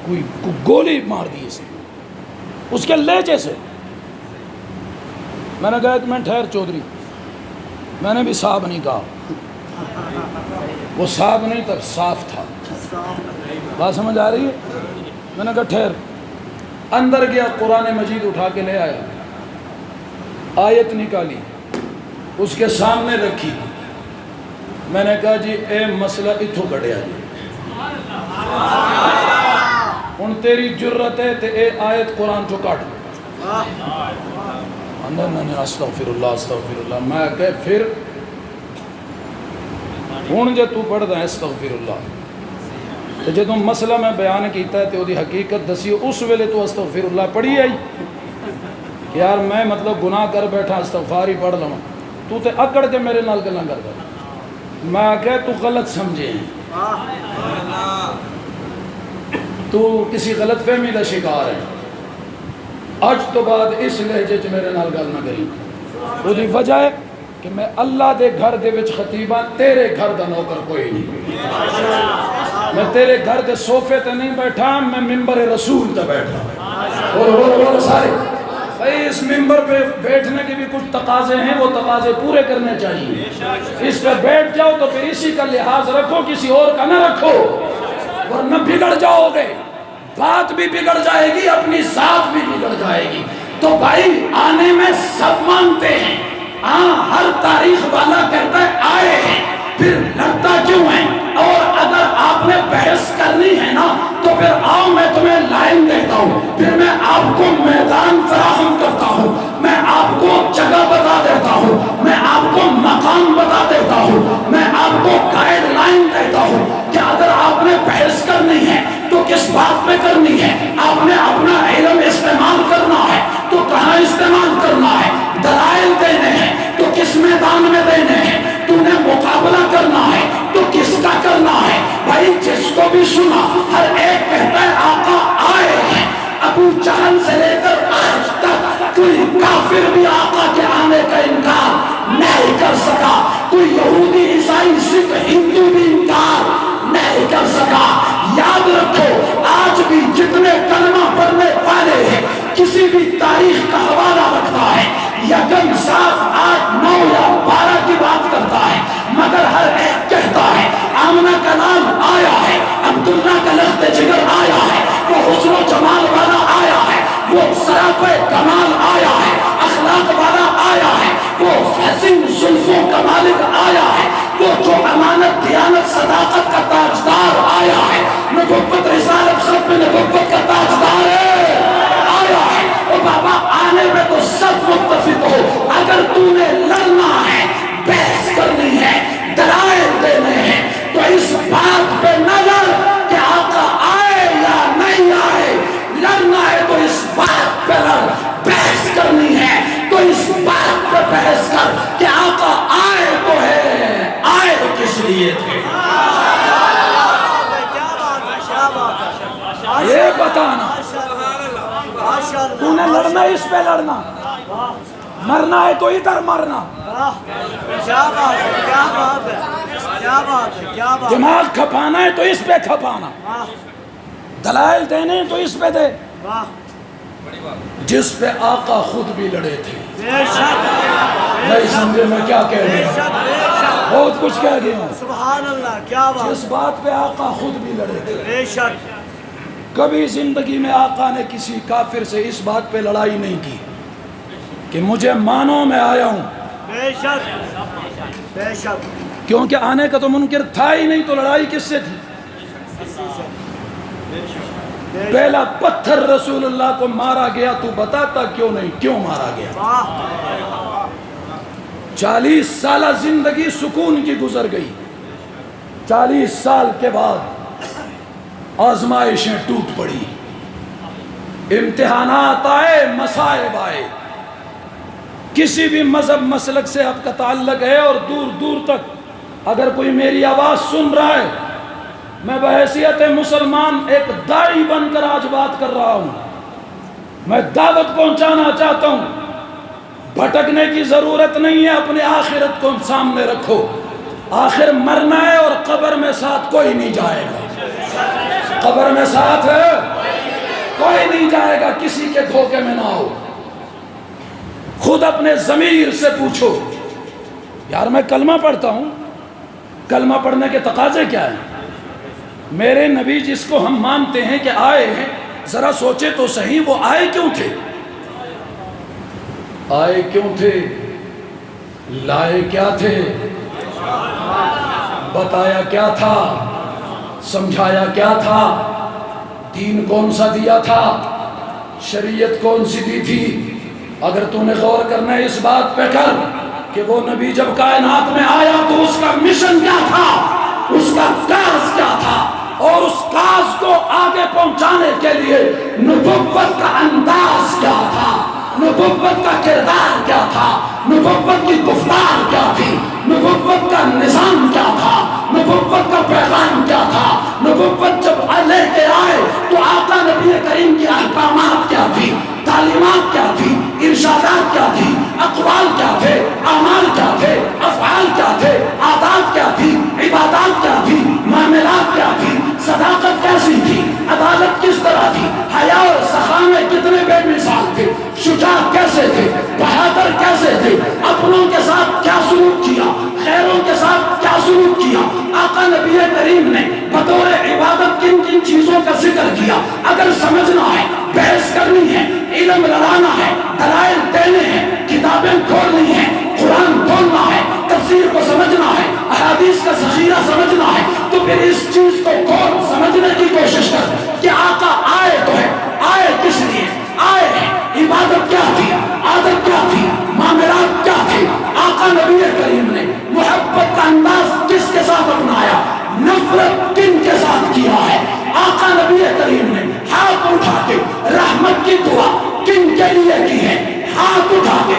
کوئی گولی مار دی اس کے لہجے سے. میں نے کہا ایک منٹ ٹھہر چودھری. میں نے بھی صاحب نہیں کہا، وہ صاحب نہیں تھا، صاف تھا. بات سمجھ آ رہی ہے؟ میں نے کہا ٹھہر. اندر گیا، قرآن مجید اٹھا کے لے آیا، آیت نکالی، اس کے سامنے رکھی. میں نے کہا جی اے مسئلہ اتھو کڑیا جی، ان تیری جرت ہے تے اے آیت قرآن چو کٹ. اندر میں نے استغفر اللہ. میں کہ پھر ہوں جے تو پڑھ دا استغفر اللہ. تو جدوں مسئلہ میں بیان کیتا ہے تو دی حقیقت دسی، اس ویلے تو استغفر اللہ پڑھی آئی کہ یار میں مطلب گناہ کر بیٹھا استغفار ہی پڑھ لوں. تو تے اکڑ کے میرے نال گلاں کردا. میں کہ تو غلط سمجھے، تو کسی غلط فہمی کا شکار ہے. اج تو بعد اس لہجے چ میرے نال گل نہ کری. وہ دی وجہ ہے کہ میں اللہ دے گھر دے وچ خطیباں، تیرے گھر دا نوکر کوئی نہیں. میں تیرے گھر دے صوفے تے نہیں بیٹھا، میں ممبر رسول تے بیٹھا. بولو سارے بھائی، اس ممبر پہ بیٹھنے کے بھی کچھ تقاضے ہیں، وہ تقاضے پورے کرنے چاہیے. اس پہ بیٹھ جاؤ تو پھر اسی کا لحاظ رکھو، کسی اور کا نہ رکھو، ورنہ بگڑ جاؤ گے. بات بھی بگڑ جائے گی، اپنی ذات بھی بگڑ جائے گی. تو بھائی آنے میں سب مانتے ہیں، ہر تاریخ والا کہتا ہے آئے ہیں، پھر لڑتا کیوں ہے؟ اور اگر آپ نے بحث کرنی ہے نا تو پھر آؤ میں تمہیں لائن دیتا ہوں، پھر میں آپ کو کافر بھی آقا کے آنے کا انکار نہیں کر سکا، کوئی یہودی عیسائی سکھ ہندو بھی انکار نہیں کر سکا۔ یاد رکھو آج بھی جتنے کلمہ پڑھنے والے ہیں کسی بھی تاریخ کا حوالہ رکھتا ہے، یکم 7 8 9 یا 12 کی بات کرتا ہے، مگر ہر ایک کہتا ہے آمنہ کا نام آیا ہے، عبداللہ کا لخت جگر آیا ہے، وہ حسن و جمال والا آیا ہے، وہ سراپے کمال آیا ہے، اخلاق والا آیا ہے، وہ حسین زلفوں کا مالک آیا ہے، وہ جو امانت دیانت صداقت کا تاجدار آیا ہے، نبوت رسالت ختم نبوت کا تاجدار ہے آیا ہے۔ او بابا آنے میں تو سب متفق ہو، اگر تو نے لڑنا ہے، بحث کرنی ہے، دلائل دینے ہیں، تو اس بات پہ نہ لڑ کہ آقا آئے یا نہیں آئے، لڑنا ہے تو اس بات پہ لڑ، بحث کرنی ہے تو اس بات پہ بحث کر کہ آقا آئے تو ہے، آئے کس لیے تھے۔ یہ بتانا تو نے لڑنا اس پہ لڑنا، مرنا ہے تو ادھر مرنا،
کیا بات ہے، کیا بات ہے، کیا بات ہے، کیا بات ہے،
دماغ کھپانا ہے تو اس پہ کھپانا، دلائل دینے تو اس پہ دے،
واہ
جس پہ آقا خود بھی لڑے تھے۔
بے شک،
نہیں سمجھے میں کیا کہہ
بے
رہا
شک،
ہوں؟
بے شک،
بہت کچھ کہہ گیا ہوں۔
سبحان اللہ، کیا بات
جس بات پہ آقا خود بھی لڑے تھے،
بے شک،
کبھی زندگی میں آقا نے کسی کافر سے اس بات پہ لڑائی نہیں کی کہ مجھے مانو میں آیا ہوں،
بے شک، بے شک،
کیونکہ آنے کا تو منکر تھا ہی نہیں، تو لڑائی کس سے تھی؟ پہلا پتھر رسول اللہ کو مارا گیا، تو بتاتا کیوں نہیں، کیوں مارا گیا؟
واہ
40 سالہ زندگی سکون کی گزر گئی، 40 سال کے بعد آزمائشیں ٹوٹ پڑی، امتحانات آئے، مصائب آئے۔ کسی بھی مذہب مسلک سے آپ کا تعلق ہے اور دور دور تک اگر کوئی میری آواز سن رہا ہے، میں بحیثیت مسلمان ایک داعی بن کر آج بات کر رہا ہوں، میں دعوت پہنچانا چاہتا ہوں، بھٹکنے کی ضرورت نہیں ہے، اپنی آخرت کو سامنے رکھو، آخر مرنا ہے اور قبر میں ساتھ کوئی نہیں جائے گا، قبر میں ساتھ ہے کوئی نہیں جائے گا، کسی کے دھوکے میں نہ ہو۔ خود اپنے ضمیر سے پوچھو، یار میں کلمہ پڑھتا ہوں، کلمہ پڑھنے کے تقاضے کیا ہیں؟ میرے نبی جس کو ہم مانتے ہیں کہ آئے ہیں، ذرا سوچے تو صحیح وہ آئے کیوں تھے؟ آئے کیوں تھے؟ لائے کیا تھے؟ بتایا کیا تھا؟ سمجھایا کیا تھا؟ دین کون سا دیا تھا؟ شریعت کون سی دی تھی؟ اگر تو نے غور کرنا ہے اس بات پہ کر کہ وہ نبی جب کائنات میں آیا تو اس کا مشن کیا تھا، اس کا کاز کیا تھا، اور اس کاز کو آگے پہنچانے کے لیے نبوت کا انداز کیا تھا، نبوت کا کردار کیا تھا، نبوت کی گفتار کیا تھی، نبوت کا نظام کیا تھا، نبوت کا پیغام کیا تھا، نبوت جب لے کے آئے تو آقا نبی کریم کی احکامات کیا تھی، تعلیمات کیا تھی، ارشادات کیا تھی، اقوال کیا تھے، اعمال کیا تھے، افعال کیا تھے، عادات کیا تھی، عبادات کیا تھی، معاملات کیا تھی، صداقت کیسی تھی، عدالت کس طرح تھی، حیا اور سخا میں کتنے بے مثال تھے، شجاع کیسے تھے، بہادر کیسے تھے، اپنوں کے ساتھ کیا سلوک کیا، غیروں کے ساتھ کیا سلوک کیا۔ آقا نبی کریم نے بطور عبادت کن کن چیزوں کا ذکر کیا۔ اگر سمجھنا ہے، بحث کرنی ہے، علم لڑانا ہے، دلائل دینے ہیں، کتابیں کھولنی ہیں، قرآن کھولنا ہے، تفسیر کو سمجھنا ہے، احادیث کا ذخیرہ سمجھنا ہے، تو پھر اس چیز کو کھول سمجھنے کی کوشش کر کہ آقا آئے تو ہے، آئے کس لیے، آئے ہیں، عبادت کیا تھی، عادت کیا تھی، معاملات کیا تھے۔ آقا نبی کریم نے محبت کا انداز کس کے ساتھ اپنایا، نفرت کن کے ساتھ کیا ہے۔ آقا نبی کریم نے ہاتھ اٹھا کے رحمت کی دعا کن کے لیے کی ہے، ہاتھ اٹھا کے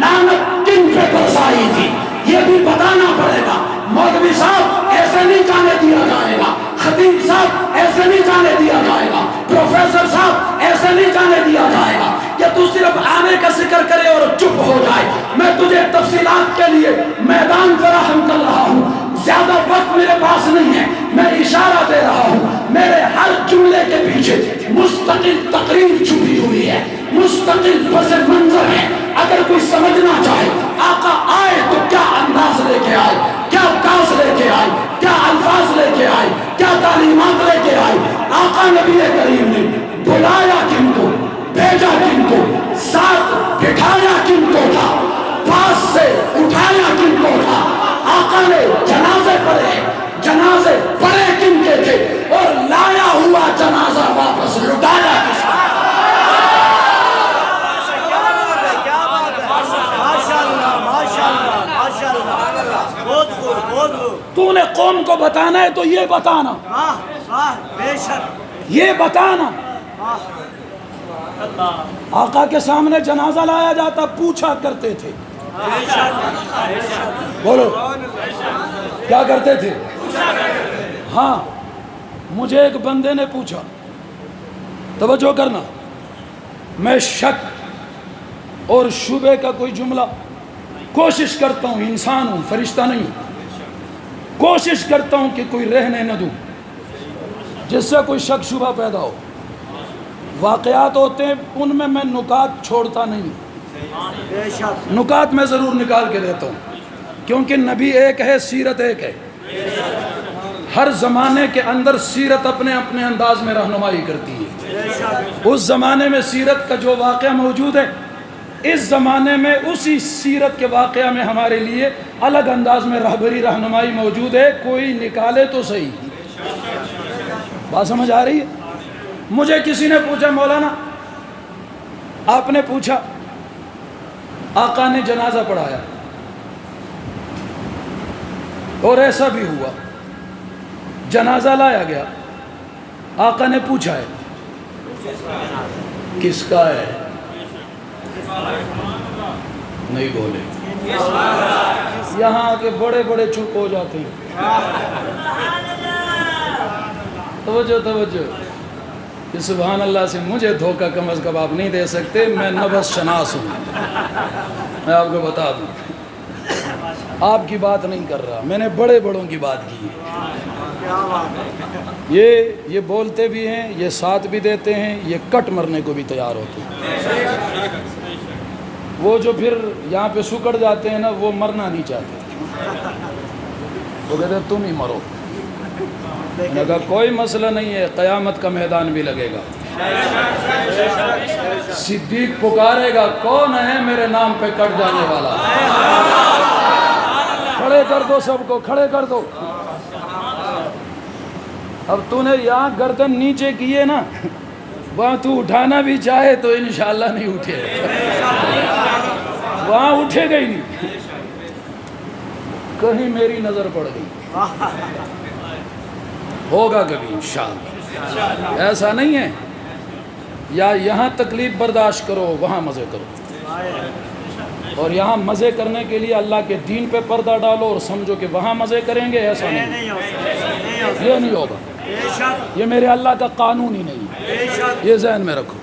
لعنت کن پہ برسائی تھی، یہ بھی بتانا پڑے گا۔ مولوی صاحب ایسے نہیں جانے دیا جائے گا، خطیب صاحب ایسے نہیں جانے دیا جائے گا، پروفیسر صاحب ایسے نہیں جانے دیا جائے گا کہ تو صرف آنے کا ذکر کرے اور چپ تو نے قوم کو بتانا ہے تو یہ بتانا،
واہ واہ بے شک
یہ بتانا۔
واہ
آقا کے سامنے جنازہ لایا جاتا، پوچھا کرتے تھے،
بے شک
بولو کیا کرتے تھے؟ ہاں، مجھے ایک بندے نے پوچھا، توجہ کرنا، میں شک اور شبہ کا کوئی جملہ کوشش کرتا ہوں، انسان ہوں فرشتہ نہیں ہوں، کوشش کرتا ہوں کہ کوئی رہنے نہ دوں جس سے کوئی شک شبہ پیدا ہو۔ واقعات ہوتے ہیں ان میں نکات چھوڑتا نہیں،
بے شک
نکات میں ضرور نکال کے دیتا ہوں، کیونکہ نبی ایک ہے، سیرت ایک ہے۔ ہر زمانے کے اندر سیرت اپنے اپنے انداز میں رہنمائی کرتی ہے۔
بے شک
اس زمانے میں سیرت کا جو واقعہ موجود ہے، اس زمانے میں اسی سیرت کے واقعہ میں ہمارے لیے الگ انداز میں رہبری رہنمائی موجود ہے، کوئی نکالے تو صحیح۔ بات سمجھ آ رہی ہے؟ مجھے کسی نے پوچھا، مولانا آپ نے پوچھا آقا نے جنازہ پڑھایا اور ایسا بھی ہوا، جنازہ لایا گیا، آقا نے پوچھا ہے کس کا ہے؟ نہیں بولے، یہاں کے بڑے بڑے چپ ہو جاتے ہیں۔ توجہ توجہ، کہ سبحان اللہ سے مجھے دھوکہ کم از کم آپ نہیں دے سکتے، میں نبض شناس ہوں، میں آپ کو بتا دوں، آپ کی بات نہیں کر رہا، میں نے بڑے بڑوں کی بات کی ہے۔
کیا بات ہے،
یہ بولتے بھی ہیں، یہ ساتھ بھی دیتے ہیں، یہ کٹ مرنے کو بھی تیار ہوتے ہیں۔ وہ جو پھر یہاں پہ سکڑ جاتے ہیں نا، وہ مرنا نہیں چاہتے، وہ کہتے ہیں تم ہی مرو۔ میں نے کہا کوئی مسئلہ نہیں ہے، قیامت کا میدان بھی لگے گا، صدیق پکارے گا کون ہے میرے نام پہ کٹ جانے والا؟ کھڑے کر دو، سب کو کھڑے کر دو۔ اب تو نے یہاں گردن نیچے کیے نا، وہاں تو اٹھانا بھی چاہے تو انشاءاللہ نہیں اٹھے، وہاں اٹھے گا ہی نہیں، کہیں میری نظر پڑ گئی، ہوگا کبھی انشاءاللہ۔ ایسا نہیں ہے یا یہاں تکلیف برداشت کرو، وہاں مزے کرو، اور یہاں مزے کرنے کے لیے اللہ کے دین پہ پردہ ڈالو اور سمجھو کہ وہاں مزے کریں گے، ایسا نہیں، یہ نہیں ہوگا، یہ میرے اللہ کا قانون ہی نہیں، یہ ذہن میں رکھو۔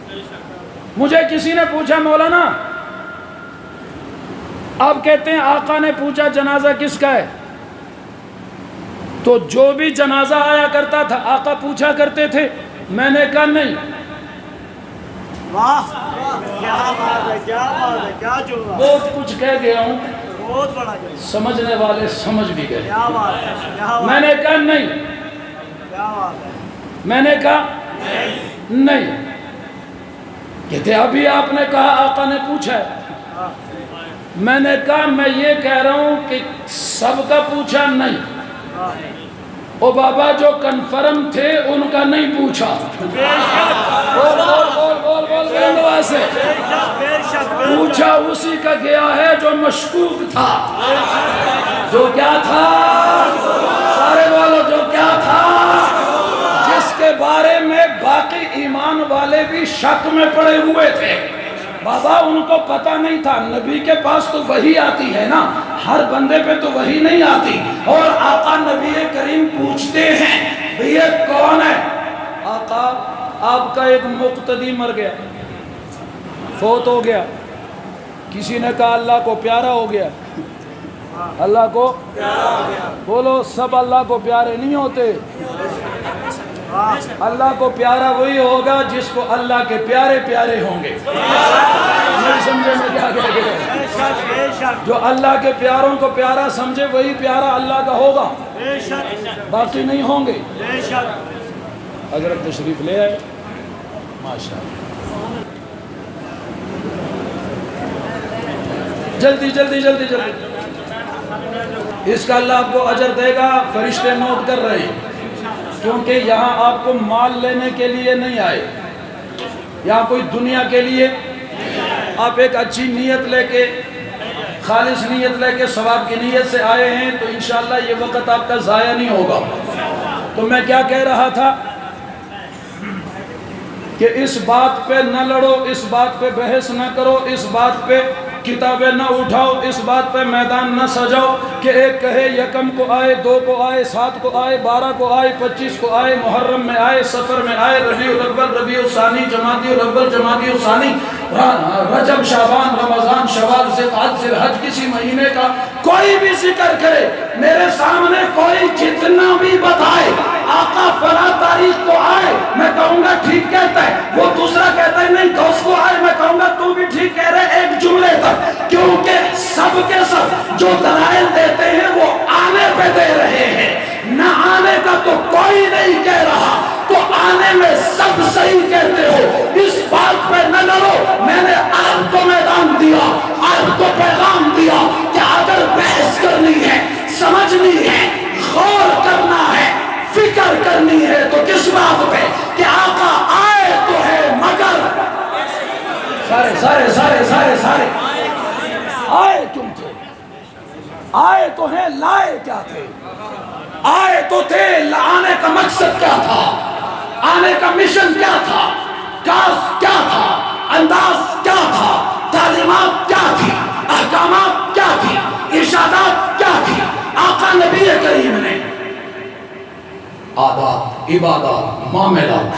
مجھے کسی نے پوچھا مولانا آپ کہتے ہیں آقا نے پوچھا جنازہ کس کا ہے، تو جو بھی جنازہ آیا کرتا تھا آقا پوچھا کرتے تھے؟ میں نے کہا نہیں۔
واہ کیا بات ہے، کیا بات ہے، کیا جملہ،
بہت کچھ کہہ گیا ہوں،
بہت بڑا جملہ،
سمجھنے والے سمجھ بھی گئے۔
کیا بات ہے، کیا بات
میں
ہے،
نے کہا نہیں،
کیا بات ہے،
میں نے کہا نہیں۔ کہتے ابھی آپ نے کہا آقا نے پوچھا ہے، میں نے کہا میں یہ کہہ رہا ہوں کہ سب کا پوچھا نہیں، او بابا جو کنفرم تھے ان کا نہیں پوچھا۔ بول بول بول بول بول بول سے
بے شک
پوچھا اسی کا گیا ہے جو مشکوک تھا، جو کیا تھا، سارے بولو جو کیا تھا، جس کے بارے میں باقی ایمان والے بھی شک میں پڑے ہوئے تھے۔ بابا ان کو پتہ نہیں تھا، نبی کے پاس تو وحی آتی ہے نا، ہر بندے پہ تو وحی نہیں آتی، اور آقا نبی کریم پوچھتے ہیں بھی یہ کون ہے؟ آقا آپ کا ایک مقتدی مر گیا، فوت ہو گیا، کسی نے کہا اللہ کو پیارا ہو گیا، اللہ کو بولو سب اللہ کو پیارے نہیں ہوتے، اللہ کو پیارا وہی ہوگا جس کو اللہ کے پیارے پیارے ہوں گے۔ نہیں سمجھے میں کیا کہہ گیا؟ جو اللہ کے پیاروں کو پیارا سمجھے وہی پیارا اللہ کا ہوگا، باقی نہیں ہوں گے۔ حضرت تشریف لے آئے، ماشاءاللہ، جلدی جلدی جلدی جلدی، اس کا اللہ آپ کو اجر دے گا، فرشتے نوٹ کر رہے ہیں، کیونکہ یہاں آپ کو مال لینے کے لیے نہیں آئے، یہاں کوئی دنیا کے لیے، آپ ایک اچھی نیت لے کے خالص نیت لے کے ثواب کی نیت سے آئے ہیں تو انشاءاللہ یہ وقت آپ کا ضائع نہیں ہوگا۔ تو میں کیا کہہ رہا تھا کہ اس بات پہ نہ لڑو، اس بات پہ بحث نہ کرو، اس بات پہ کتابیں نہ اٹھاؤ، اس بات پہ میدان نہ سجاؤ کہ ایک کہے یکم کو آئے، 2 کو آئے، 7 کو آئے، 12 کو آئے، 25 کو آئے، محرم میں آئے، سفر میں آئے، ربیع الاول، ربیع الثانی، جمادی الاول، جمادی الثانی، رجب، شعبان، رمضان، شوال، ذوالقعدہ، ذوالحج، کسی مہینے کا کوئی بھی ذکر کرے، میرے سامنے کوئی جتنا بھی بتائے آقا فلاں تاریخ کو آئے، میں کہوں گا ٹھیک کہتا ہے، وہ دوسرا کہتا ہے نہیں 10 کو آئے، میں کہوں گا تو بھی ٹھیک کہہ رہے ایک جملے تک، کیونکہ سب کے سب جو دلائل دیتے ہیں وہ آنے پہ دے رہے ہیں، نہ آنے کا تو کوئی نہیں کہہ رہا، تو آنے میں سب صحیح کہتے ہو، اس بات پہ نہ لڑو۔ میں نے آپ کو میدان دیا، آپ کو پیغام دیا کہ اگر بحث کرنی ہے، سمجھنی ہے، غور کرنا ہے، فکر کرنی ہے تو کس بات پہ کہ آقا آئے تو ہے مگر سارے آئے کیوں تھے؟ آئے تو ہیں، لائے کیا تھے؟ آئے تو تھے، آنے کا مقصد کیا تھا؟ آنے کا مشن کیا تھا؟ کاس کیا تھا؟ انداز کیا تھا؟ تعلیمات کیا تھی؟ احکامات کیا تھی؟ ارشادات کیا تھی؟ آقا نبی کریم نے عادات، عبادات، معاملات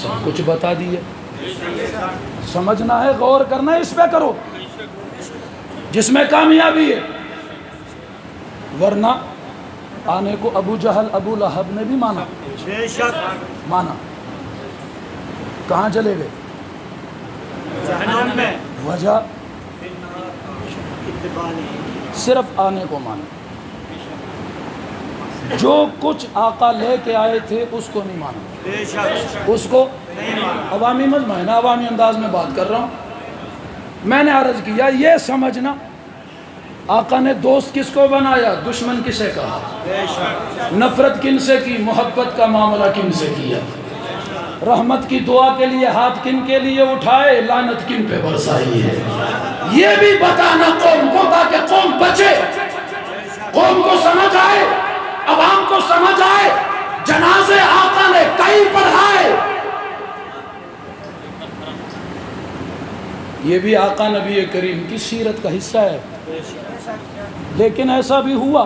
سب کچھ بتا دیے۔ سمجھنا ہے، غور کرنا ہے، اس پہ کرو جس میں کامیابی ہے، ورنہ آنے کو ابو جہل، ابو لہب نے بھی مانا،
بے شک
مانا، کہاں چلے گئے؟
جہنم میں۔
وجہ صرف آنے کو مانا، جو کچھ آقا لے کے آئے تھے اس کو نہیں مانا،
بے شک
اس کو عوامی مجمع ہے نا، عوامی انداز میں بات کر رہا ہوں۔ میں نے عرض کیا یہ سمجھنا آقا نے دوست کس کو بنایا، دشمن کسے کہا،
بے شک
نفرت کن سے کی، محبت کا معاملہ کن سے کیا، رحمت کی دعا کے لیے ہاتھ کن کے لیے اٹھائے، لعنت کن پہ برسائی ہے، یہ بھی بتانا قوم کو تاکہ قوم بچے، قوم کو سمجھ آئے، عوام کو سمجھ آئے۔ جنازے آقا نے کئی پڑھائے، یہ بھی آقا نبی کریم کی سیرت کا حصہ ہے، لیکن ایسا بھی ہوا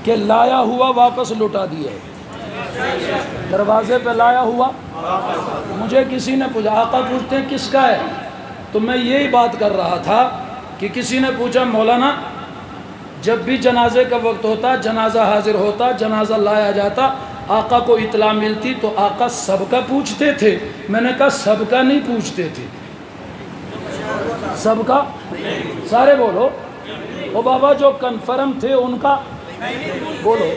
کہ لایا ہوا واپس لٹا دیا ہے، دروازے پہ لایا ہوا۔ مجھے کسی نے پوچھا، آقا پوچھتے ہیں کس کا ہے، تو میں یہی بات کر رہا تھا کہ کسی نے پوچھا مولانا جب بھی جنازے کا وقت ہوتا، جنازہ حاضر ہوتا، جنازہ لایا جاتا، آقا کو اطلاع ملتی تو آقا سب کا پوچھتے تھے؟ میں نے کہا سب کا نہیں پوچھتے تھے، سب کا، سارے بولو، او بابا جو کنفرم تھے ان کا بولو،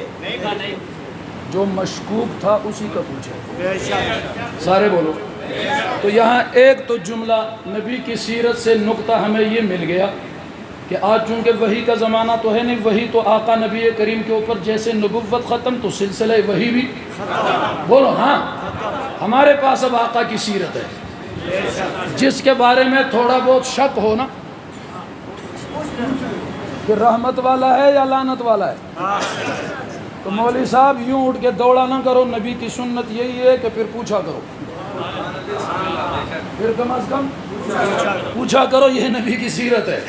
جو مشکوک تھا اسی کا پوچھے، سارے بولو۔ تو یہاں ایک تو جملہ نبی کی سیرت سے نقطہ ہمیں یہ مل گیا کہ آج چونکہ وحی کا زمانہ تو ہے نہیں، وحی تو آقا نبی کریم کے اوپر جیسے نبوت ختم تو سلسلہ وحی بھی بولو، ہاں ہمارے پاس اب آقا کی سیرت ہے، جس کے بارے میں تھوڑا بہت شک ہو نا کہ رحمت والا ہے یا لعنت والا ہے، تو مولوی صاحب یوں اٹھ کے دوڑا نہ کرو، نبی کی سنت یہی ہے کہ پھر پوچھا کرو، پھر کم از کم پوچھا کرو، یہ نبی کی سیرت ہے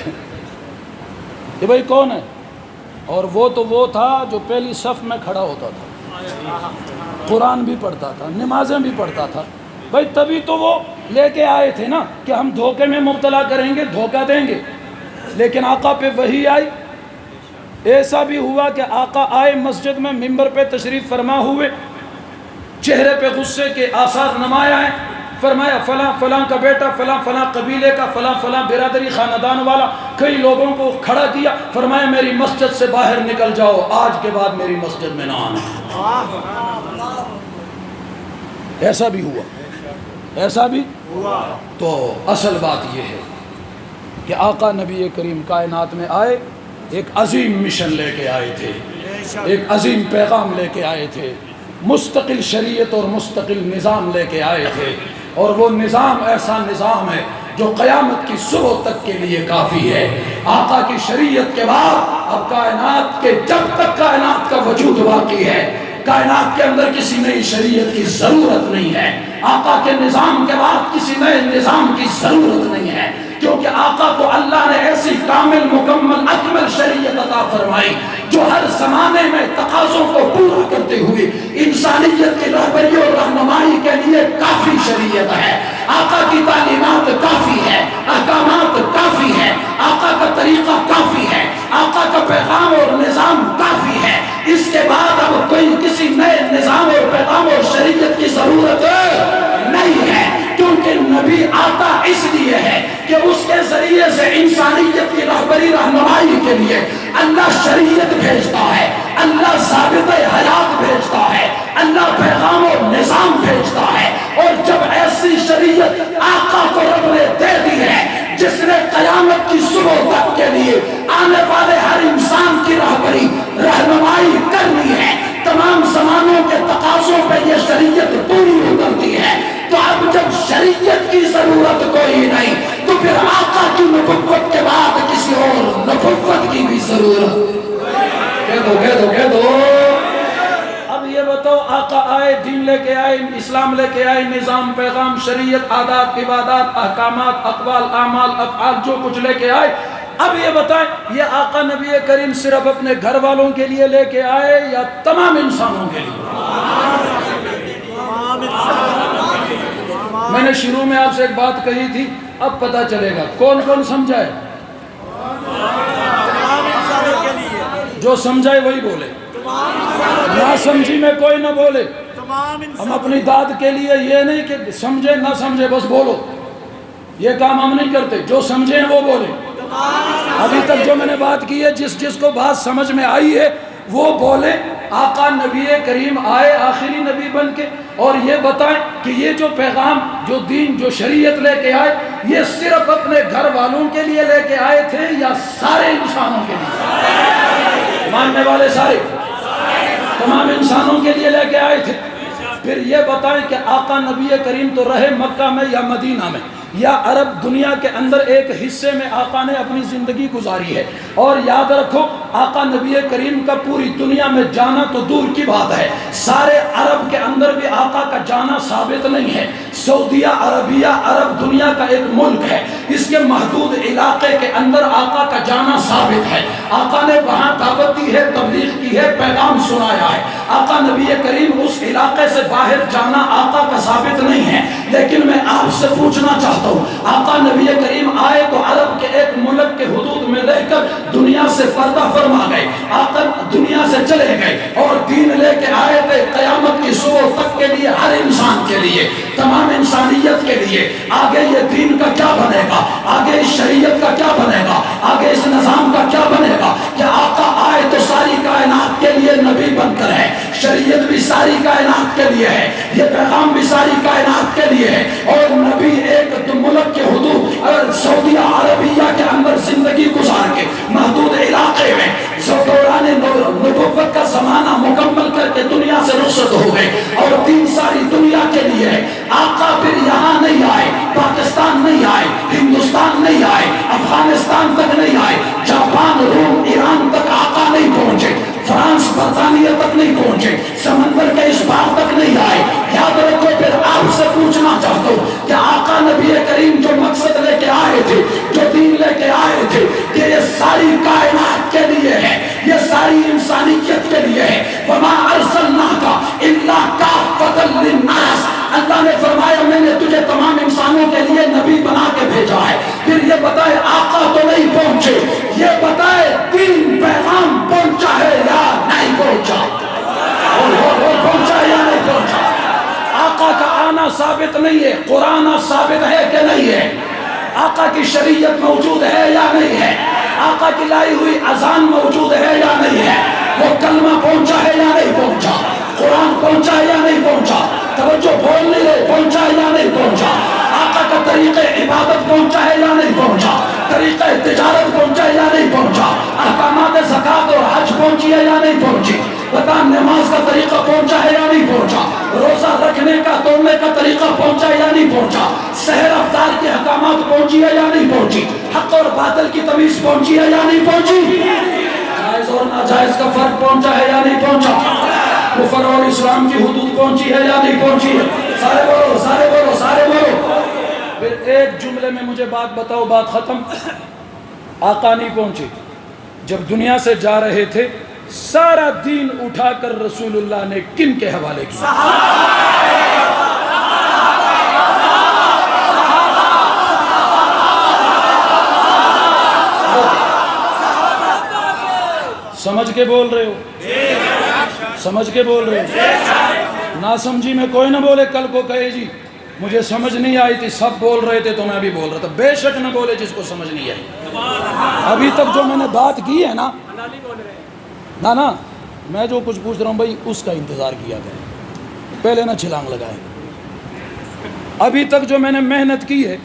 کہ بھئی کون ہے، اور وہ تو وہ تھا جو پہلی صف میں کھڑا ہوتا تھا، قرآن بھی پڑھتا تھا، نمازیں بھی پڑھتا تھا، بھئی تبھی تو وہ لے کے آئے تھے نا کہ ہم دھوکے میں مبتلا کریں گے، دھوکہ دیں گے، لیکن آقا پہ وحی آئی۔ ایسا بھی ہوا کہ آقا آئے مسجد میں، منبر پہ تشریف فرما ہوئے، چہرے پہ غصے کے آثار نمایاں ہیں، فرمایا فلاں فلاں کا بیٹا، فلاں فلاں قبیلے کا، فلاں فلاں برادری خاندان والا، کئی لوگوں کو کھڑا کیا، فرمایا میری مسجد سے باہر نکل جاؤ، آج کے بعد میری مسجد میں نہ آنا۔ ایسا بھی ہوا، ایسا بھی ہوا۔ تو اصل بات یہ ہے کہ آقا نبی کریم کائنات میں آئے، ایک عظیم مشن لے کے آئے تھے، ایک عظیم پیغام لے کے آئے تھے، مستقل شریعت اور مستقل نظام لے کے آئے تھے، اور وہ نظام ایسا نظام ہے جو قیامت کی صبح تک کے لیے کافی ہے۔ آقا کی شریعت کے بعد اب کائنات کے جب تک کائنات کا وجود باقی ہے کائنات کے اندر کسی نئی شریعت کی ضرورت نہیں ہے۔ آقا کے نظام کے بعد کسی نئے نظام کی ضرورت نہیں ہے، کیونکہ آقا کو اللہ نے ایسی کامل مکمل اکمل شریعت عطا فرمائی جو ہر زمانے میں تقاضوں کو پورا کرتے ہوئے انسانیت کی رہبری اور رہنمائی کے لیے کافی شریعت ہے۔ آقا کی تعلیمات کافی ہے، احکامات کافی ہے، آقا کا طریقہ کافی ہے، آقا کا پیغام اور نظام کافی ہے۔ اس کے بعد اب کوئی کسی نئے نظام اور پیغام اور شریعت کی ضرورت نہیں ہے، کیونکہ نبی آتا اس لیے ہے کہ اس کے ذریعے سے انسانیت کی رہبری رہنمائی کے لیے اللہ شریعت بھیجتا ہے، اللہ ضابطۂ حیات بھیجتا ہے، اللہ پیغام اور نظام بھیجتا ہے۔ اور جب ایسی شریعت آقا کو رب نے دے دی ہے جس نے قیامت کی صبح تک کے لیے آنے والے ہر انسان کی رہبری رہنمائی کرنی ہے، تمام زمانوں کے تقاضوں پہ یہ شریعت پوری اترتی ہے، تو اب جب شریعت کی ضرورت کوئی نہیں تو پھر آقا کی نبوت کے بعد کسی اور نبوت کی بھی ضرورت کہہ دو۔ اب یہ بتاؤ، آقا آئے، دین لے کے آئے، اسلام لے کے آئے، نظام، پیغام، شریعت، عادات، عبادات، احکامات، اقوال، اعمال، افعال، جو کچھ لے کے آئے، اب یہ بتائیں یہ آقا نبی کریم صرف اپنے گھر والوں کے لیے لے کے آئے یا تمام انسانوں کے لیے؟ میں نے شروع میں آپ سے ایک بات کہی تھی، اب پتہ چلے گا کون کون سمجھائے، جو سمجھائے وہی بولے، نہ سمجھی میں کوئی نہ بولے۔ ہم اپنی داد کے لیے یہ نہیں کہ سمجھے نہ سمجھے بس بولو، یہ کام ہم نہیں کرتے، جو سمجھے ہیں وہ بولے۔ ابھی تک جو میں نے بات کی ہے، جس کو بات سمجھ میں آئی ہے وہ بولے۔ آقا نبی کریم آئے آخری نبی بن کے، اور یہ بتائیں کہ یہ جو پیغام، جو دین، جو شریعت لے کے آئے، یہ صرف اپنے گھر والوں کے لیے لے کے آئے تھے یا سارے انسانوں کے لیے؟ ماننے والے سارے، تمام انسانوں کے لیے لے کے آئے تھے۔ پھر یہ بتائیں کہ آقا نبی کریم تو رہے مکہ میں یا مدینہ میں یا عرب دنیا کے اندر ایک حصے میں آقا نے اپنی زندگی گزاری ہے، اور یاد رکھو آقا نبی کریم کا پوری دنیا میں جانا تو دور کی بات ہے، سارے عرب کے اندر بھی آقا کا جانا ثابت نہیں ہے۔ سعودیہ عربیہ عرب دنیا کا ایک ملک ہے، اس کے محدود علاقے کے اندر آقا کا جانا ثابت ہے، آقا نے وہاں دعوت دی ہے، تبلیغ کی ہے، پیغام سنایا ہے۔ آقا نبی کریم اس علاقے سے باہر جانا آقا کا ثابت نہیں ہے، لیکن میں آپ سے پوچھنا چاہتا ہوں، آقا نبی کریم آئے تو عرب کے ایک ملک کے حدود میں رہ کر دنیا سے پردہ فرما گئے، آقا دنیا سے چلے گئے اور دین لے کے آئے تھے قیامت کی صبح تک کے لیے، ہر انسان کے لیے، تمام انسانیت کے لیے۔ آگے یہ دین کا کیا بنے گا، آگے اس شریعت کا کیا بنے گا، آگے اس نظام کا کیا بنے گا کہ آقا آئے تو ساری کائنات کے لیے نبی بن کر ہے، شریعت بھی ساری کائنات کے لیے ہے، یہ پیغام بھی ساری کائنات کے لیے ہے، اور نبی ایک ملک کے حدود اگر سعودیہ عربیہ کے اندر زندگی گزار کے محدود علاقے میں دوران نبوت کا زمانہ مکمل کر کے دنیا سے رخصت ہو گئے اور دین ساری دنیا کے لیے ہے۔ آقا پھر یہاں نہیں آئے، پاکستان نہیں آئے، ہندوستان نہیں آئے، افغانستان تک نہیں آئے، جاپان، روم، ایران تک آقا نہیں پہنچے، فرانس، برطانیہ تک نہیں پہنچے، سمندر کے اس پار تک نہیں آئے۔ یاد رکھو، پھر آپ سے پوچھنا چاہتا ہوں کہ آقا نبی کریم جو مقصد لے کے آئے تھے، جو دین لے کے آئے تھے، کہ یہ ساری کائنات کے لیے ہے، یہ ساری انسانیت کے لیے ہے۔ وَمَا أَرْسَلْنَاكَ إِلَّا كَافَّةً لِلنَّاسِ، اللہ نے فرمایا میں نے تجھے تمام انسانوں کے لیے نبی بنا کے بھیجا ہے۔ پھر یہ بتائے آقا تو نہیں پہنچے، یہ بتائے دین پیغام پہنچا ہے یا نہیں پہنچا، پہنچا یا نہیں پہنچا؟ آقا کا آنا ثابت نہیں ہے، قرآن ثابت ہے کہ نہیں ہے؟ آقا کی شریعت موجود ہے یا نہیں ہے؟ آقا کی لائی ہوئی اذان موجود ہے یا نہیں ہے؟ وہ کلمہ پہنچا ہے یا نہیں پہنچا؟ قرآن پہنچا ہے یا نہیں پہنچا؟ توجہ بول نہیں رہے، پہنچا ہے یا نہیں پہنچا؟ آقا کا طریقہ عبادت پہنچا ہے یا نہیں پہنچا؟ طریقہ تجارت پہنچا ہے یا نہیں پہنچا؟ احکامات زکوٰۃ اور حج پہنچی ہے یا نہیں پہنچی؟ بتا نماز کا طریقہ پہنچا ہے یا نہیں پہنچا؟ روزہ رکھنے کا، توڑنے کا طریقہ پہنچا ہے یا نہیں پہنچا؟ سحر افطار کے احکامات پہنچے پہنچی ہے یا نہیں پہنچی؟ جائز اور ناجائز کا فرق پہنچا ہے یا نہیں پہنچا؟ کفر اور اسلام کی حدود پہنچی ہے یا نہیں پہنچی ہے؟ سارے بولو، سارے بولو، سارے بولو۔ پھر ایک جملے میں مجھے بات بتاؤ، بات ختم۔ آقا نہیں پہنچے، جب دنیا سے جا رہے تھے سارا دین اٹھا کر رسول اللہ نے کن کے حوالے کیا؟ سمجھ کے بول رہے ہو؟ سمجھ کے بول رہے ہو؟ نہ سمجھی میں کوئی نہ بولے کل کو کہے جی مجھے سمجھ نہیں آئی تھی، سب بول رہے تھے تو میں بھی بول رہا تھا۔ بے شک نہ بولے جس کو سمجھ نہیں آئی۔ ابھی تک جو میں نے بات کی ہے نا، نا میں جو کچھ پوچھ رہا ہوں بھائی اس کا انتظار کیا کریں، پہلے نہ چھلانگ لگائیں۔ ابھی تک جو میں نے محنت کی ہے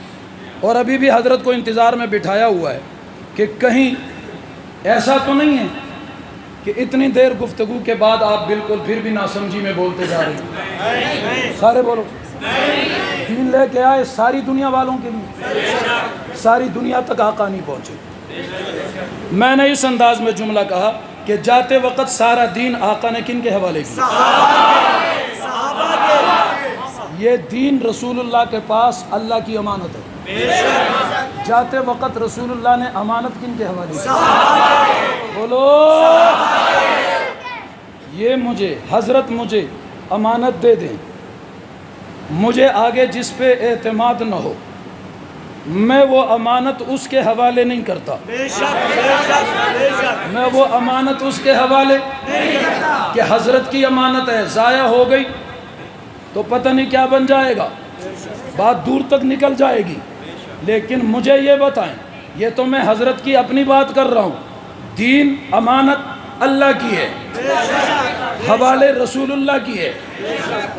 اور ابھی بھی حضرت کو انتظار میں بٹھایا ہوا ہے کہ کہیں ایسا تو نہیں ہے کہ اتنی دیر گفتگو کے بعد آپ بالکل پھر بھی ناسمجھی میں بولتے جا رہے ہیں۔ سارے بولو۔ دین لے کے آئے ساری دنیا والوں کے لیے، ساری دنیا تک آقا نہیں پہنچے۔ میں نے اس انداز میں جملہ کہا کہ جاتے وقت سارا دین آقا نے کن کے حوالے کیا؟ یہ دین رسول اللہ کے پاس اللہ کی امانت ہے۔ جاتے وقت رسول اللہ نے امانت کن کے حوالے کی؟ بولو۔ یہ مجھے حضرت مجھے امانت دے دیں، مجھے آگے جس پہ اعتماد نہ ہو میں وہ امانت اس کے حوالے نہیں کرتا۔ میں وہ امانت اس کے حوالے کہ حضرت کی امانت ہے، ضائع ہو گئی تو پتہ نہیں کیا بن جائے گا، بات دور تک نکل جائے گی۔ لیکن مجھے یہ بتائیں، یہ تو میں حضرت کی اپنی بات کر رہا ہوں، دین امانت اللہ کی ہے، حوالے رسول اللہ کی ہے،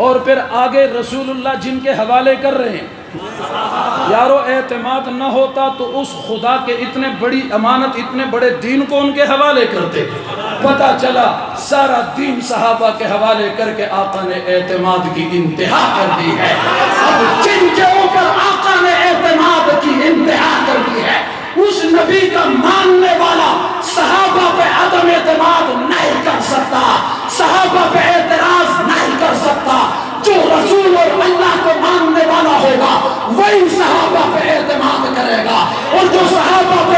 اور پھر آگے رسول اللہ جن کے حوالے کر رہے ہیں۔ یارو اعتماد نہ ہوتا تو اس خدا کے اتنے بڑی امانت، اتنے بڑے دین کو ان کے حوالے کرتے۔ پتہ چلا سارا دین صحابہ کے حوالے کر کے آقا نے اعتماد کی انتہا کر دی ہے۔ اب جن کے اوپر آقا نے اعتماد کی انتہا کر دی ہے، اس نبی کا ماننے والا صحابہ پہ عدم اعتماد نہیں کر سکتا، صحابہ پہ اعتراض نہیں کر سکتا۔ جو رسول اور اللہ کو ماننے والا ہوگا وہی صحابہ پہ اعتماد کرے گا، اور جو صحابہ پہ